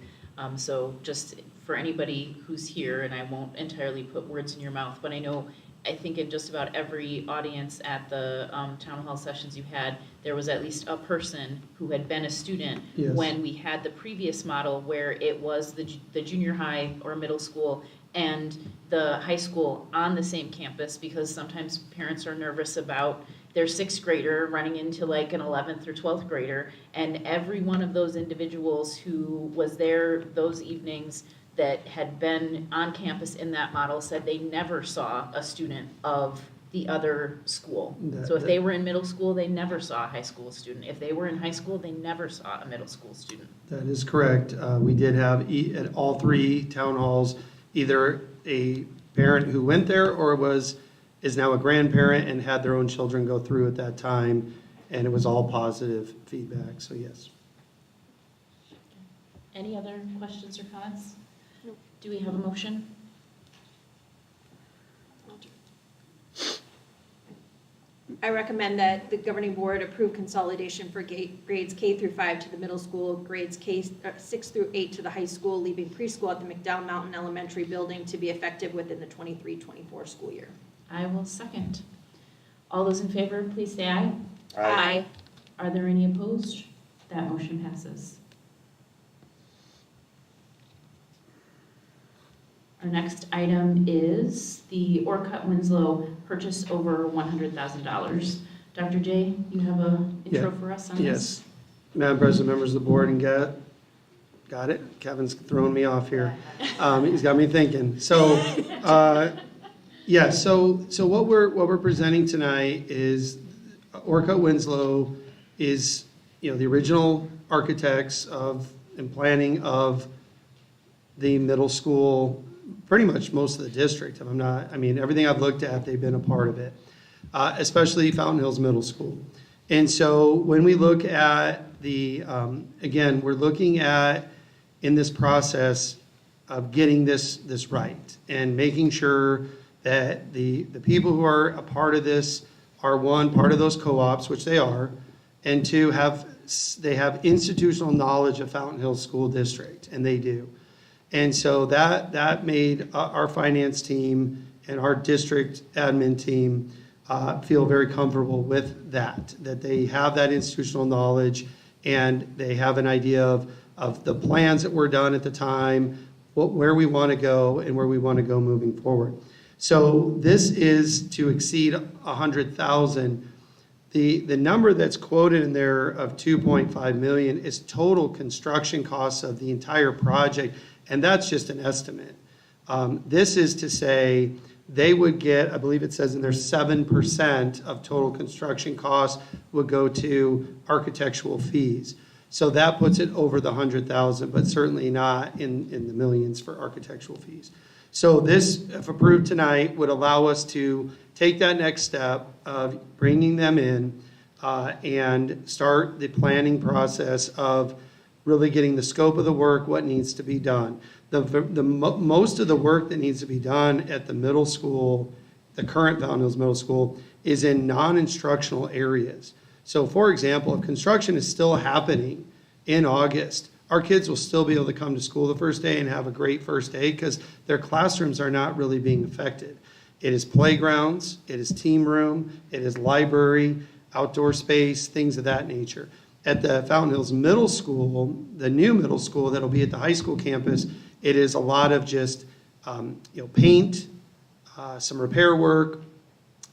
So just for anybody who's here, and I won't entirely put words in your mouth, but I think in just about every audience at the town hall sessions you had, there was at least a person who had been a student Yes. when we had the previous model where it was the junior high or middle school and the high school on the same campus, because sometimes parents are nervous about their 6th grader running into like an 11th or 12th grader, and every one of those individuals who was there those evenings that had been on campus in that model said they never saw a student of the other school. So if they were in middle school, they never saw a high school student. If they were in high school, they never saw a middle school student. That is correct. We did have at all 3 town halls, either a parent who went there or is now a grandparent and had their own children go through at that time, and it was all positive feedback, so yes. Any other questions or comments? Do we have a motion? I recommend that the governing board approve consolidation for grades K through 5 to the middle school, grades 6 through 8 to the high school, leaving preschool at the McDowell Mountain Elementary building to be effective within the 23-24 school year. I will second. All those in favor, please say aye. Aye. Are there any opposed? That motion passes. Our next item is the Orcutt Winslow purchase over $100,000. Dr. J, you have an intro for us on this? Yes. Madam President, members of the board, and got it? Kevin's throwing me off here. He's got me thinking. So, so what we're presenting tonight is Orcutt Winslow is, the original architects of and planning of the middle school, pretty much most of the district. Everything I've looked at, they've been a part of it, especially Fountain Hills Middle School. And so when we look at again, we're looking at in this process of getting this right and making sure that the people who are a part of this are, one, part of those co-ops, which they are, and two, they have institutional knowledge of Fountain Hills School District, and they do. And so that made our finance team and our district admin team feel very comfortable with that they have that institutional knowledge and they have an idea of the plans that were done at the time, where we want to go and where we want to go moving forward. So this is to exceed $100,000. The number that's quoted in there of $2.5 million is total construction costs of the entire project, and that's just an estimate. This is to say they would get, I believe it says in there, 7% of total construction costs would go to architectural fees. So that puts it over the 100,000, but certainly not in the millions for architectural fees. So this, if approved tonight, would allow us to take that next step of bringing them in and start the planning process of really getting the scope of the work, what needs to be done. Most of the work that needs to be done at the middle school, the current Fountain Hills Middle School, is in non-instructional areas. So for example, if construction is still happening in August, our kids will still be able to come to school the first day and have a great first day because their classrooms are not really being affected. It is playgrounds, it is team room, it is library, outdoor space, things of that nature. At the Fountain Hills Middle School, the new middle school that'll be at the high school campus, it is a lot of just paint, some repair work,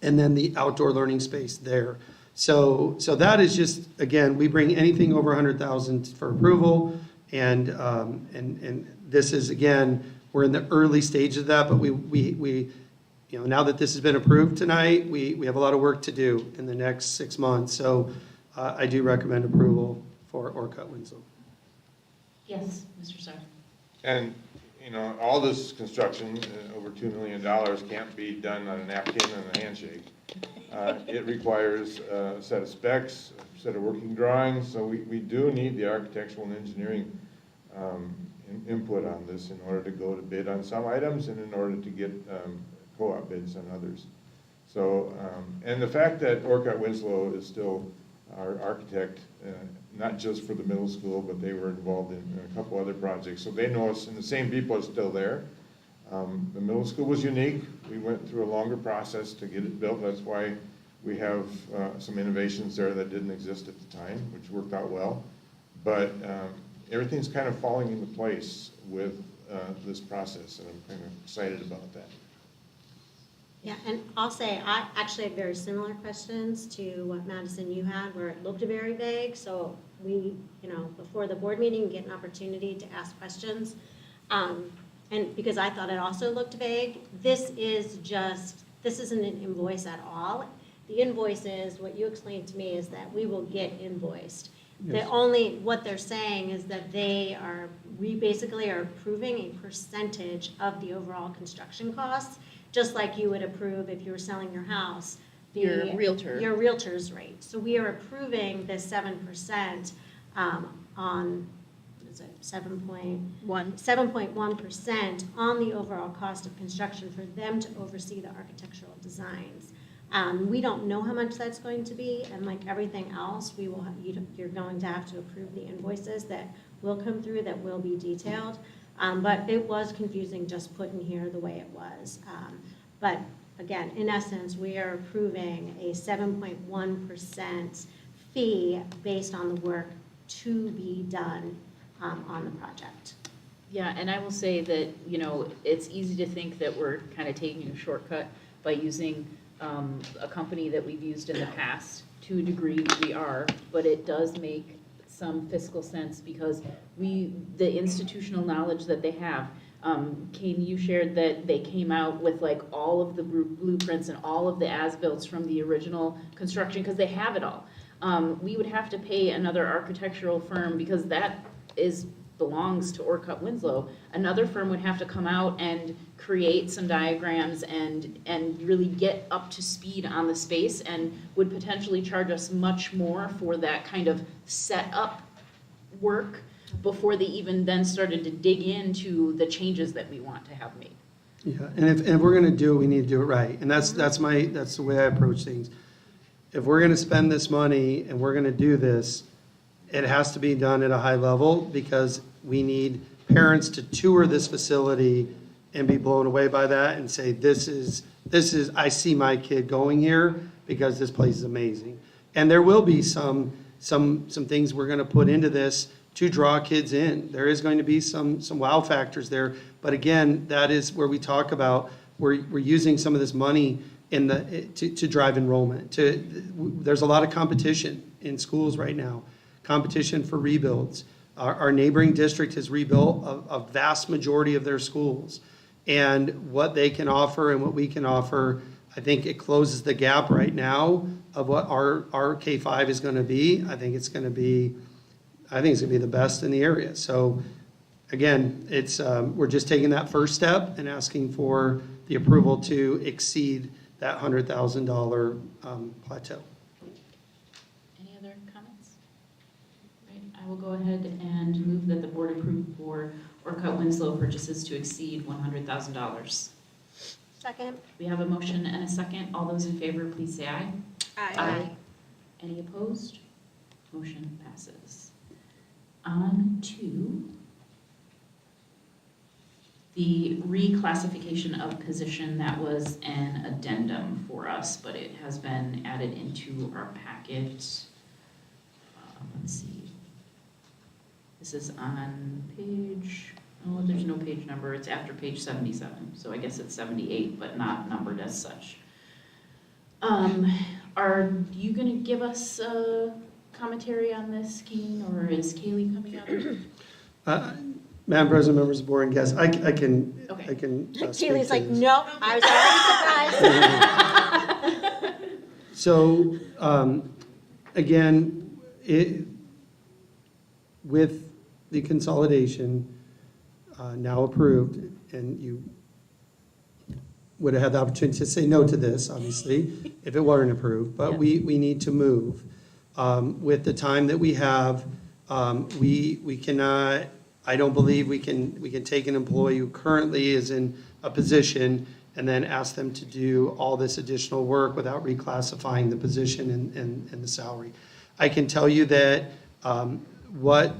and then the outdoor learning space there. So that is just, again, we bring anything over 100,000 for approval, and this is, again, we're in the early stages of that, but we now that this has been approved tonight, we have a lot of work to do in the next 6 months. So I do recommend approval for Orcutt Winslow. Yes, Mr. Sarr. And, all this construction, over $2 million, can't be done on a napkin and a handshake. It requires a set of specs, a set of working drawings, so we do need the architectural and engineering input on this in order to go to bid on some items and in order to get co-op bids on others. So, and the fact that Orcutt Winslow is still our architect, not just for the middle school, but they were involved in a couple other projects, so they know us, and the same people are still there. The middle school was unique. We went through a longer process to get it built. That's why we have some innovations there that didn't exist at the time, which worked out well. But everything's kind of falling into place with this process, and I'm kind of excited about that. Yeah, and I'll say, I actually had very similar questions to what Madison you had, where it looked very vague. So we, before the board meeting, get an opportunity to ask questions. And because I thought it also looked vague, this isn't an invoice at all. The invoice is, what you explained to me is that we will get invoiced. Yes. What they're saying is that we basically are approving a percentage of the overall construction costs, just like you would approve if you were selling your house. Your realtor's rate. So we are approving this 7% on, 7.1% on the overall cost of construction for them to oversee the architectural designs. We don't know how much that's going to be, and like everything else, we will, you're going to have to approve the invoices that will come through, that will be detailed. But it was confusing just putting here the way it was. But again, in essence, we are approving a 7.1% fee based on the work to be done on the project. Yeah, and I will say that, you know, it's easy to think that we're kind of taking a shortcut by using a company that we've used in the past. To a degree, we are, but it does make some fiscal sense because the institutional knowledge that they have. Kane, you shared that they came out with like all of the blueprints and all of the as-built from the original construction because they have it all. We would have to pay another architectural firm because that belongs to Orcutt Winslow. Another firm would have to come out and create some diagrams and really get up to speed on the space and would potentially charge us much more for that kind of set up work before they even then started to dig into the changes that we want to have made. Yeah, and if we're gonna do it, we need to do it right. And that's the way I approach things. If we're gonna spend this money and we're gonna do this, it has to be done at a high level because we need parents to tour this facility and be blown away by that and say, this is, I see my kid going here because this place is amazing. And there will be some things we're gonna put into this to draw kids in. There is going to be some wow factors there. But again, that is where we talk about, we're using some of this money to drive enrollment. There's a lot of competition in schools right now. Competition for rebuilds. Our neighboring district has rebuilt a vast majority of their schools. And what they can offer and what we can offer, I think it closes the gap right now of what our K-5 is gonna be. I think it's gonna be the best in the area. So again, we're just taking that first step and asking for the approval to exceed that $100,000 plateau. Any other comments? Right, I will go ahead and move that the board approve for Orcutt Winslow purchases to exceed $100,000. Second. We have a motion and a second. All those in favor, please say aye. Aye. Any opposed? Motion passes. On to the reclassification of position. That was an addendum for us, but it has been added into our packet. Let's see. This is on page, oh, there's no page number. It's after page 77, so I guess it's 78, but not numbered as such. Are you going to give us commentary on this, Kane, or is Kaylee coming up? Madam President, members of the board and guests, I can speak Kaylee's to like, this. nope, I was already surprised. So, again, with the consolidation now approved, and you would have had the opportunity to say no to this, obviously, if it weren't approved, but we need to move. With the time that we have, we cannot, I don't believe we can take an employee who currently is in a position and then ask them to do all this additional work without reclassifying the position and the salary. I can tell you that what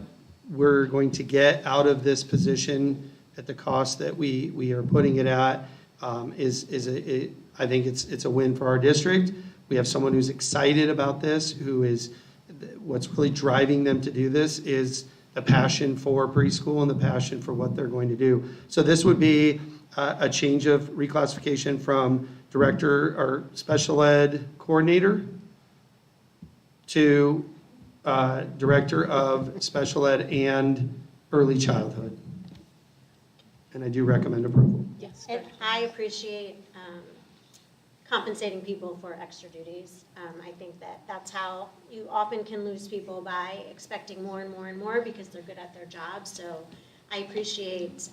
we're going to get out of this position at the cost that we are putting it at I think it's a win for our district. We have someone who's excited about this, what's really driving them to do this is the passion for preschool and the passion for what they're going to do. So this would be a change of reclassification from director or special ed coordinator to director of special ed and early childhood. And I do recommend approval. Yes. And I appreciate compensating people for extra duties. I think that's how you often can lose people, by expecting more and more and more because they're good at their job. So I appreciate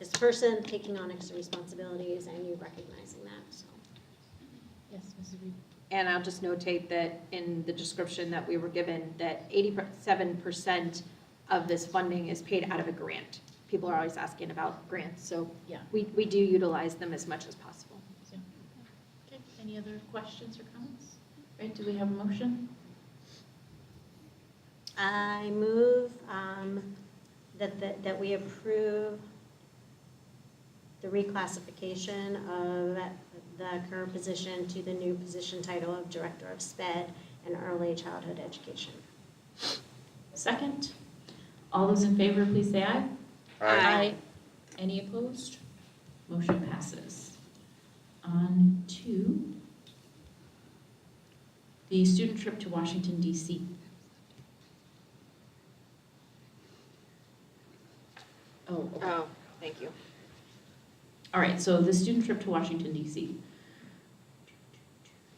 this person taking on extra responsibilities and you recognizing that. So. Yes, Mrs. Reed. And I'll just notate that in the description that we were given, that 87% of this funding is paid out of a grant. People are always asking about grants, so yeah, we do utilize them as much as possible. Okay, Any other questions or comments? Right, do we have a motion? I move that we approve the reclassification of the current position to the new position title of Director of SPED and Early Childhood Education. Second. All those in favor, please say aye. Aye. Any opposed? Motion passes. On to the student trip to Washington, D.C. Oh, okay. Oh, thank you. All right, so the student trip to Washington, D.C.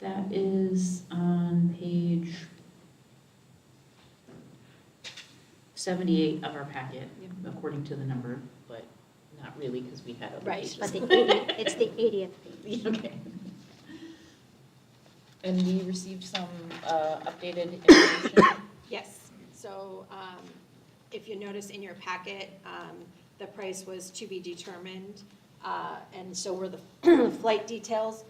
That is on page 78 of our packet, according to the number, but not really because we had other pages. But it's the 80th page. Okay. And we received some updated information. Yes, so if you notice in your packet, the price was to be determined, and so were the flight details.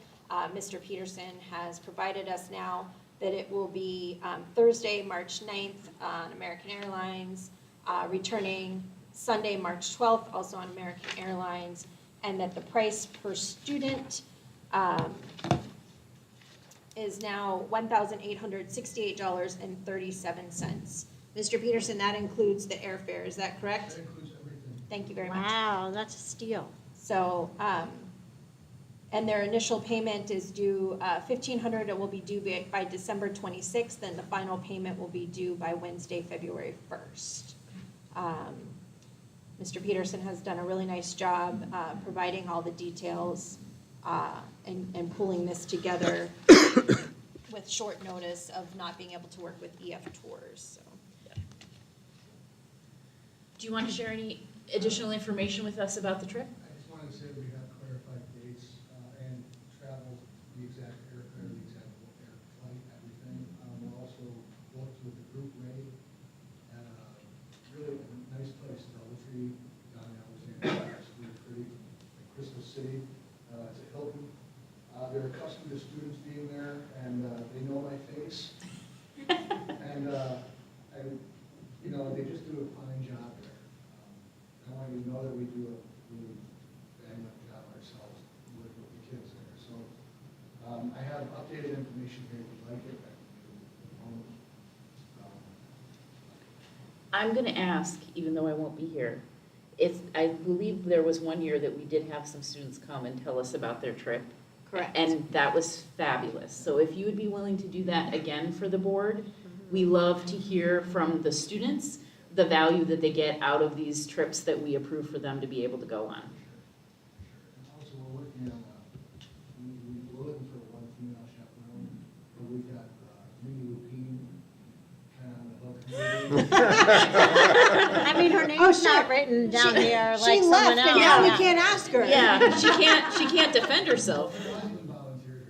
Mr. Peterson has provided us now that it will be Thursday, March 9th on American Airlines, returning Sunday, March 12th, also on American Airlines, and that the price per student is now $1,868.37. Mr. Peterson, that includes the airfare, is that correct? That includes everything. Thank you very much. Wow, that's a steal. So, and their initial payment is due $1,500. It will be due by December 26th, and the final payment will be due by Wednesday, February 1st. Mr. Peterson has done a really nice job providing all the details and pulling this together with short notice of not being able to work with EF Tours. So. Do you want to share any additional information with us about the trip? I just wanted to say we have clarified dates and travel, the exact airfare, the exact air flight, everything. We're also booked with the group rate at a really nice place, Dollar Tree, down in Alexandria. It's really pretty, in Crystal City. It's a Hilton. They're accustomed to students being there, and they know my face. And you know, they just do a fine job there. I want you to know that we do a really bang up job ourselves with the kids there. So I have updated information here if you'd like it. I'm going to ask, even though I won't be here, I believe there was one year that we did have some students come and tell us about their trip. Correct. And that was fabulous. So if you would be willing to do that again for the board, we love to hear from the students the value that they get out of these trips that we approve for them to be able to go on. Also, we're working on, we're looking for one female chaperone, but we've got Minnie Lupine kind of on the hook. I mean, her name's not written down here like she someone left, else. and now we can't ask her. Yeah, she can't defend herself.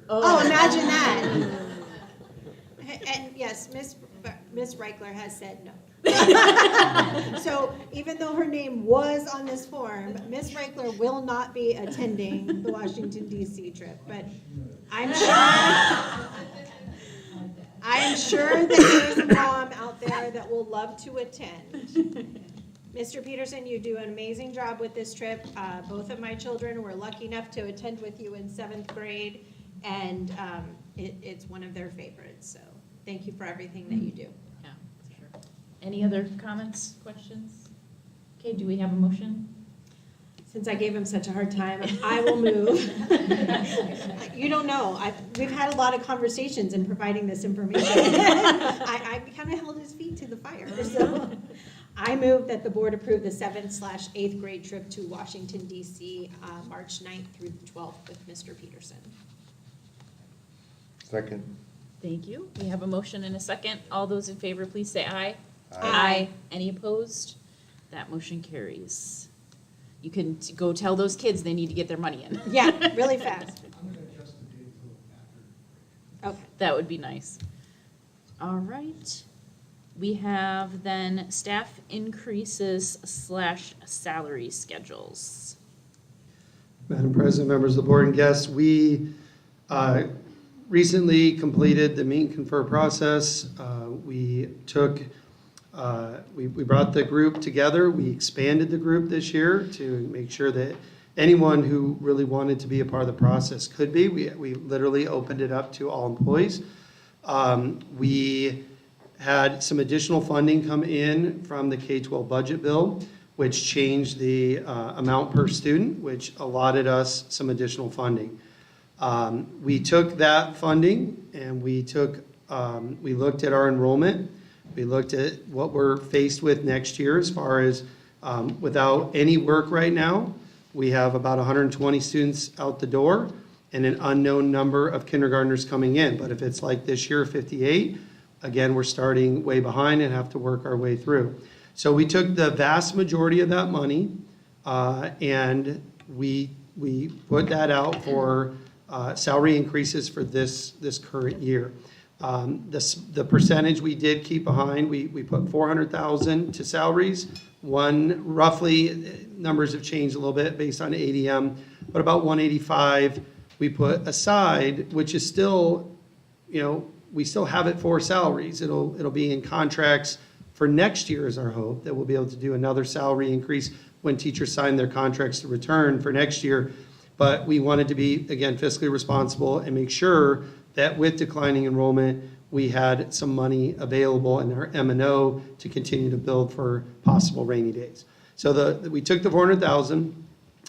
Oh, imagine that. And yes, Miss Reichler has said no. So even though her name was on this form, Miss Reichler will not be attending the Washington DC trip, but I'm sure that there's a mom out there that will love to attend. Mr. Peterson, you do an amazing job with this trip. Both of my children were lucky enough to attend with you in 7th grade, and it's one of their favorites. So thank you for everything that you do. Yeah, for sure. Any other comments, questions? Okay, do we have a motion? Since I gave him such a hard time, I will move. You don't know. We've had a lot of conversations in providing this information. I kind of held his feet to the fire. So I move that the board approve the 7th/8th grade trip to Washington, D.C., March 9th through the 12th with Mr. Peterson. Second. Thank you. We have a motion and a second. All those in favor, please say aye. Aye. Any opposed? That motion carries. You can go tell those kids they need to get their money in. Yeah, really fast. I'm going to adjust the date till after. Okay. That would be nice. All right. We have then staff increases / salary schedules. Madam President, members of the board and guests, we recently completed the meet and confer process. We brought the group together. We expanded the group this year to make sure that anyone who really wanted to be a part of the process could be. We literally opened it up to all employees. We had some additional funding come in from the K-12 budget bill, which changed the amount per student, which allotted us some additional funding. We took that funding and we looked at our enrollment. We looked at what we're faced with next year as far as without any work right now. We have about 120 students out the door and an unknown number of kindergartners coming in. But if it's like this year, 58, again, we're starting way behind and have to work our way through. So we took the vast majority of that money and we put that out for salary increases for this current year. The percentage we did keep behind, we put $400,000 to salaries. Roughly, numbers have changed a little bit based on ADM, but about 185 we put aside, which is still, we still have it for salaries. It'll be in contracts for next year is our hope, that we'll be able to do another salary increase when teachers sign their contracts to return for next year. But we wanted to be, again, fiscally responsible and make sure that with declining enrollment, we had some money available in our M&O to continue to build for possible rainy days. So we took the $400,000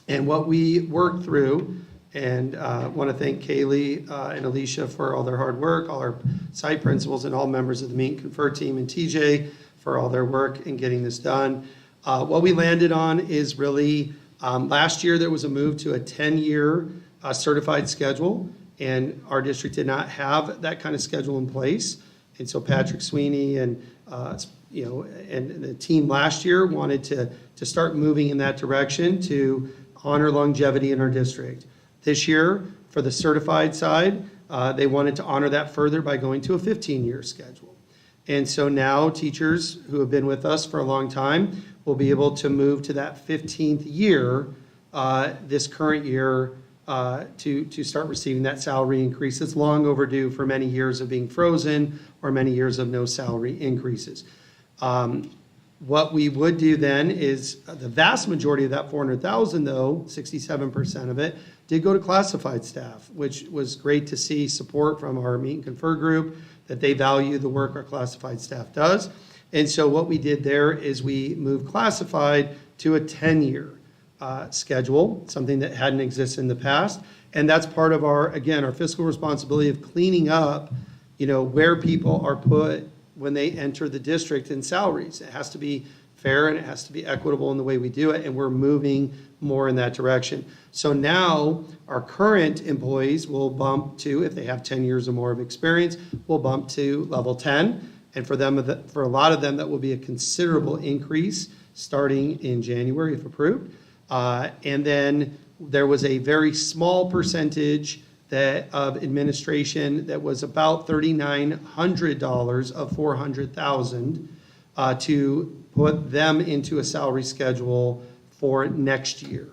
and what we worked through, and I want to thank Kaylee and Alicia for all their hard work, all our site principals and all members of the Meet and Confer team, and TJ for all their work in getting this done. What we landed on is really, last year there was a move to a 10-year certified schedule, and our district did not have that kind of schedule in place. And so Patrick Sweeney and and the team last year wanted to start moving in that direction to honor longevity in our district. This year, for the certified side, they wanted to honor that further by going to a 15-year schedule. And so now teachers who have been with us for a long time will be able to move to that 15th year this current year to start receiving that salary increase. It's long overdue for many years of being frozen or many years of no salary increases. What we would do then is the vast majority of that $400,000, though, 67% of it, did go to classified staff, which was great to see support from our Meet and Confer group, that they value the work our classified staff does. And so what we did there is we moved classified to a 10-year schedule, something that hadn't existed in the past. And that's part of our fiscal responsibility of cleaning up, where people are put when they enter the district in salaries. It has to be fair and it has to be equitable in the way we do it, and we're moving more in that direction. So now our current employees will bump to, if they have 10 years or more of experience, will bump to level 10. And for a lot of them, that will be a considerable increase starting in January if approved. And then there was a very small percentage of administration that was about $3,900 of $400,000 to put them into a salary schedule for next year.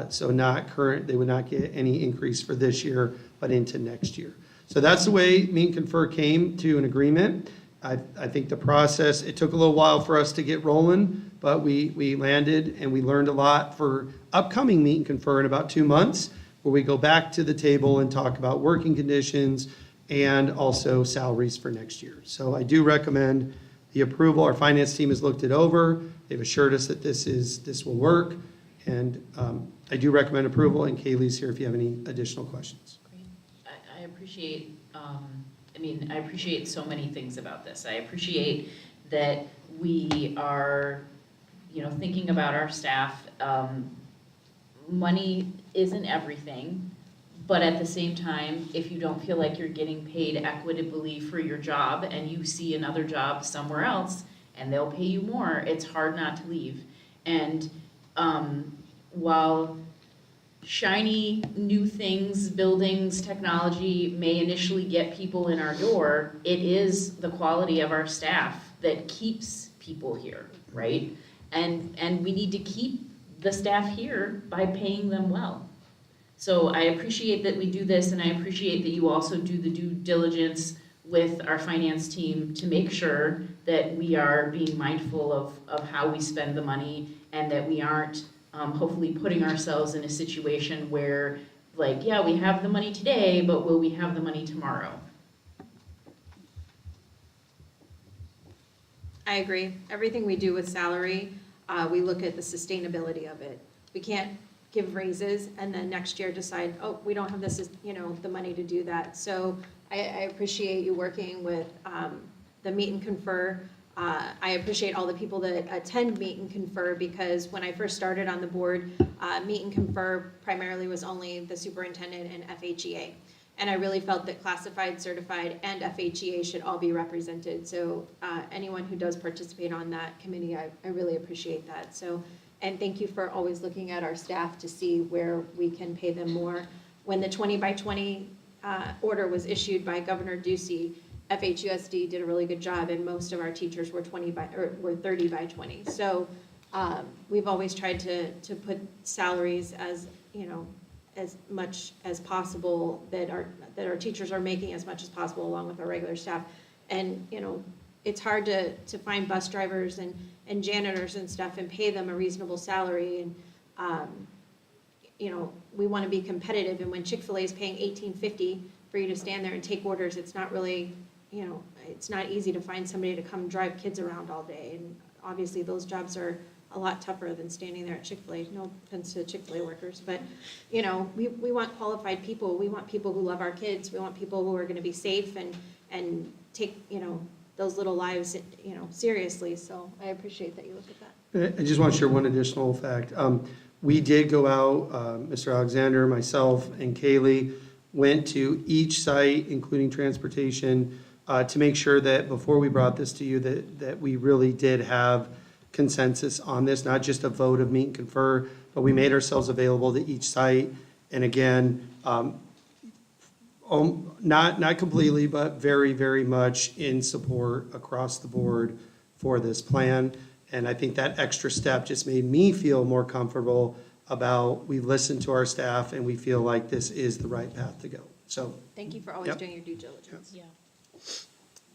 So not current, they would not get any increase for this year, but into next year. So that's the way Meet and Confer came to an agreement. I think the process, it took a little while for us to get rolling, but we landed and we learned a lot for upcoming Meet and Confer in about 2 months, where we go back to the table and talk about working conditions and also salaries for next year. So I do recommend the approval. Our finance team has looked it over. They've assured us that this will work. And I do recommend approval, and Kaylee's here if you have any additional questions. Great. I appreciate, I appreciate so many things about this. I appreciate that we are, thinking about our staff. Money isn't everything, but at the same time, if you don't feel like you're getting paid equitably for your job and you see another job somewhere else and they'll pay you more, it's hard not to leave. And while shiny new things, buildings, technology may initially get people in our door, it is the quality of our staff that keeps people here, right? And we need to keep the staff here by paying them well. So I appreciate that we do this, and I appreciate that you also do the due diligence with our finance team to make sure that we are being mindful of how we spend the money, and that we aren't hopefully putting ourselves in a situation where, like, yeah, we have the money today, but will we have the money tomorrow? I agree. Everything we do with salary, we look at the sustainability of it. We can't give raises and then next year decide, oh, we don't have this, the money to do that. So I appreciate you working with the Meet and Confer. I appreciate all the people that attend Meet and Confer, because when I first started on the board, Meet and Confer primarily was only the superintendent and FHEA. And I really felt that classified, certified, and FHEA should all be represented. So anyone who does participate on that committee, I really appreciate that. So, and thank you for always looking at our staff to see where we can pay them more. When the 20 by 20 order was issued by Governor Ducey, FHUSD did a really good job, and most of our teachers were 30 by 20. So we've always tried to put salaries as, as much as possible, that our teachers are making as much as possible along with our regular staff. And, it's hard to find bus drivers and janitors and stuff and pay them a reasonable salary. And, we want to be competitive. And when Chick-fil-A is paying $18.50 for you to stand there and take orders, it's not really, it's not easy to find somebody to come drive kids around all day. And obviously those jobs are a lot tougher than standing there at Chick-fil-A. No offense to Chick-fil-A workers, but, we want qualified people. We want people who love our kids. We want people who are going to be safe and take, those little lives, seriously. So I appreciate that you look at that. I just want to share one additional fact. We did go out, Mr. Alexander, myself, and Kaylee went to each site, including transportation, to make sure that before we brought this to you, that we really did have consensus on this, not just a vote of Meet and Confer, but we made ourselves available to each site. And again, not completely, but very, very much in support across the board for this plan. And I think that extra step just made me feel more comfortable about, we've listened to our staff and we feel like this is the right path to go. So thank you for always doing your due diligence. Yeah.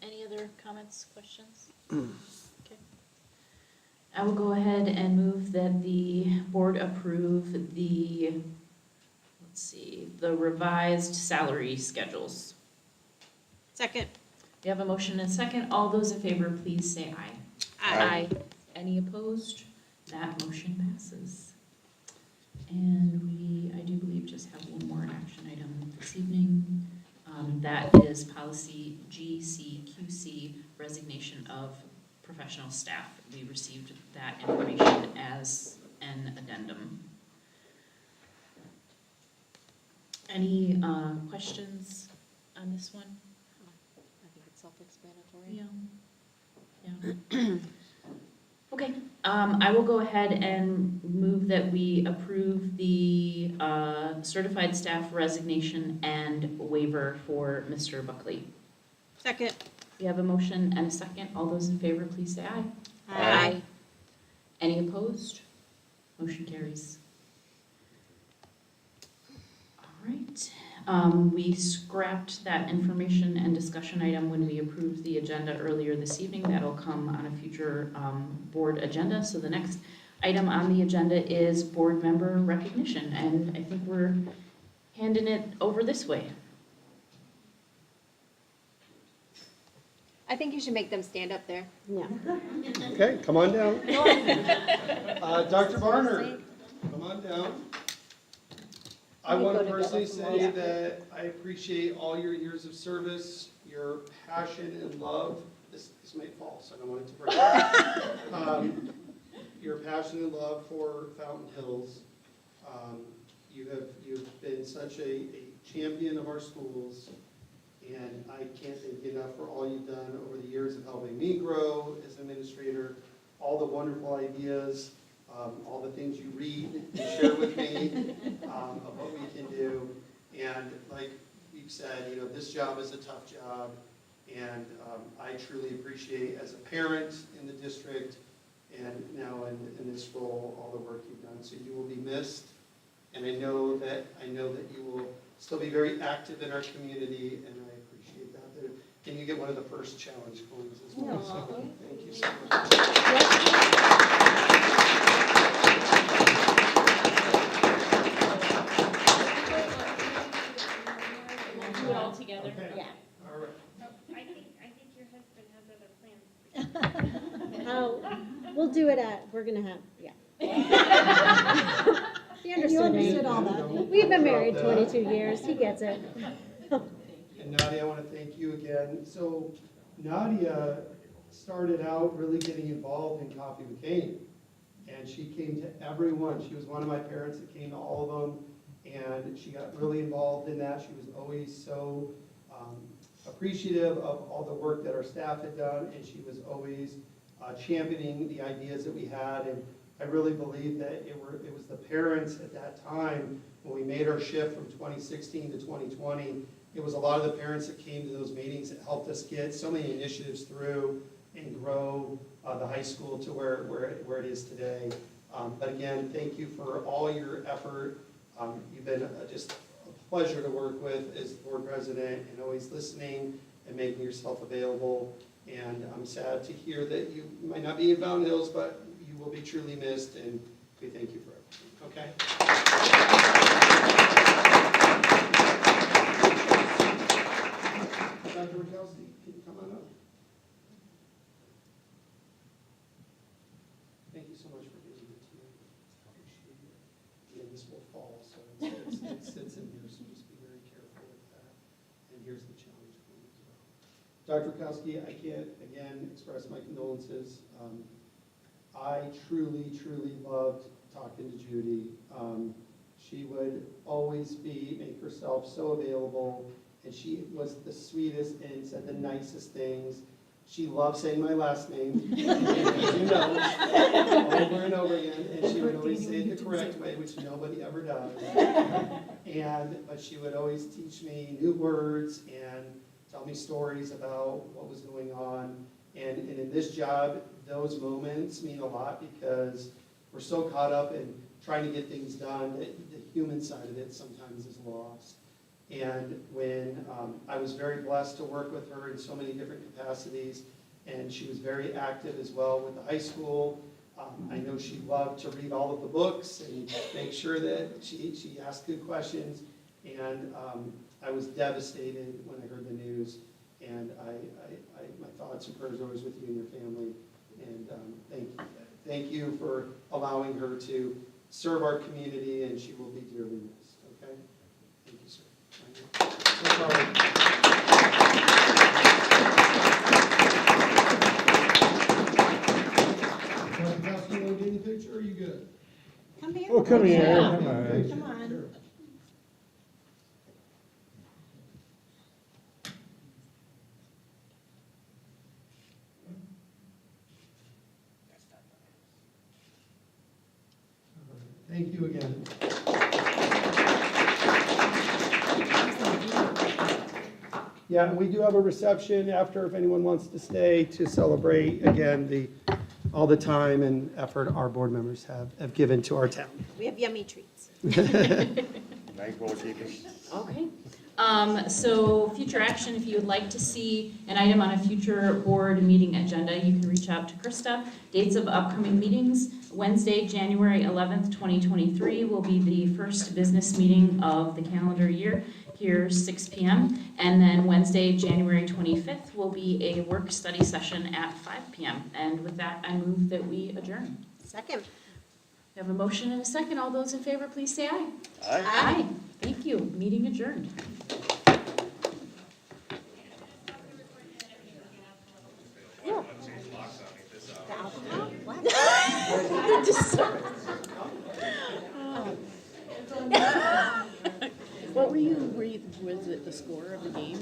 Any other comments, questions? Okay. I will go ahead and move that the board approve the, the revised salary schedules. Second. We have a motion and a second. All those in favor, please say aye. Aye. Any opposed? That motion passes. And I do believe, just have one more action item this evening. That is policy GCQC, resignation of professional staff. We received that information as an addendum. Any questions on this one? I think it's self-explanatory. Yeah. Okay, I will go ahead and move that we approve the certified staff resignation and waiver for Mr. Buckley. Second. We have a motion and a second. All those in favor, please say aye. Aye. Any opposed? Motion carries. All right. We scrapped that information and discussion item when we approved the agenda earlier this evening. That'll come on a future board agenda. So the next item on the agenda is board member recognition, and I think we're handing it over this way. I think you should make them stand up there. Yeah. Okay, come on down. Dr. Varner, come on down. I want to personally say that I appreciate all your years of service, your passion and love. This might fall, so I don't want it to break. Your passion and love for Fountain Hills. You've been such a champion of our schools, and I can't thank you enough for all you've done over the years of helping me grow as administrator, all the wonderful ideas, all the things you read and share with me of what we can do. And like we've said, this job is a tough job, and I truly appreciate, as a parent in the district and now in this role, all the work you've done. So you will be missed, And I know that you will still be very active in our community, and I appreciate that. And you get one of the first challenge coins as well. So thank you so much. Do it all together. Okay. Yeah. All right. I think your husband has other plans. Oh, we'll do it we're gonna have, yeah. He understood all that. We've been married 22 years, he gets it. And Nadia, I want to thank you again. So Nadia started out really getting involved in Coffee with Cane. And she came to everyone. She was one of my parents that came to all of them. And she got really involved in that. She was always so appreciative of all the work that our staff had done. And she was always championing the ideas that we had. And I really believe that it was the parents at that time, when we made our shift from 2016 to 2020, it was a lot of the parents that came to those meetings that helped us get so many initiatives through and grow the high school to where it is today. But again, thank you for all your effort. You've been just a pleasure to work with as board president, and always listening and making yourself available. And I'm sad to hear that you might not be in Mountain Hills, but you will be truly missed, and we thank you for everything. Okay? Dr. Rakowski, can you come on up? Thank you so much for being here tonight. Appreciate it. Again, this will fall, so it sits in here, so just be very careful with that. And here's the challenge for you as well. Dr. Rakowski, I can't, again, express my condolences. I truly, truly loved talking to Judy. She would always make herself so available, and she was the sweetest and said the nicest things. She loved saying my last name, as you know, over and over again, and she would always say it the correct way, which nobody ever does. But she would always teach me new words and tell me stories about what was going on. And in this job, those moments mean a lot, because we're so caught up in trying to get things done that the human side of it sometimes is lost. And when I was very blessed to work with her in so many different capacities, and she was very active as well with the high school. I know she loved to read all of the books and make sure that she asked good questions. And I was devastated when I heard the news. And my thoughts and prayers are always with you and your family. And thank you for allowing her to serve our community, and she will be dearly missed. Okay? Thank you, sir. So sorry. Kowski, want to get in the picture, or are you good? Come here. Oh, come here. Yeah. Come on. Come on. Sure. Thank you again. Yeah, and we do have a reception after, if anyone wants to stay to celebrate, again, all the time and effort our board members have given to our town. We have yummy treats. Nice goalkeeper. Okay. So future action, if you would like to see an item on a future board meeting agenda, you can reach out to Krista. Dates of upcoming meetings: Wednesday, January 11th, 2023 will be the first business meeting of the calendar year, here 6 p.m. And then Wednesday, January 25th will be a work study session at 5 p.m. And with that, I move that we adjourn. Second. We have a motion and a second. All those in favor, please say aye. Aye. Aye. Thank you. Meeting adjourned. What was it the score of the game?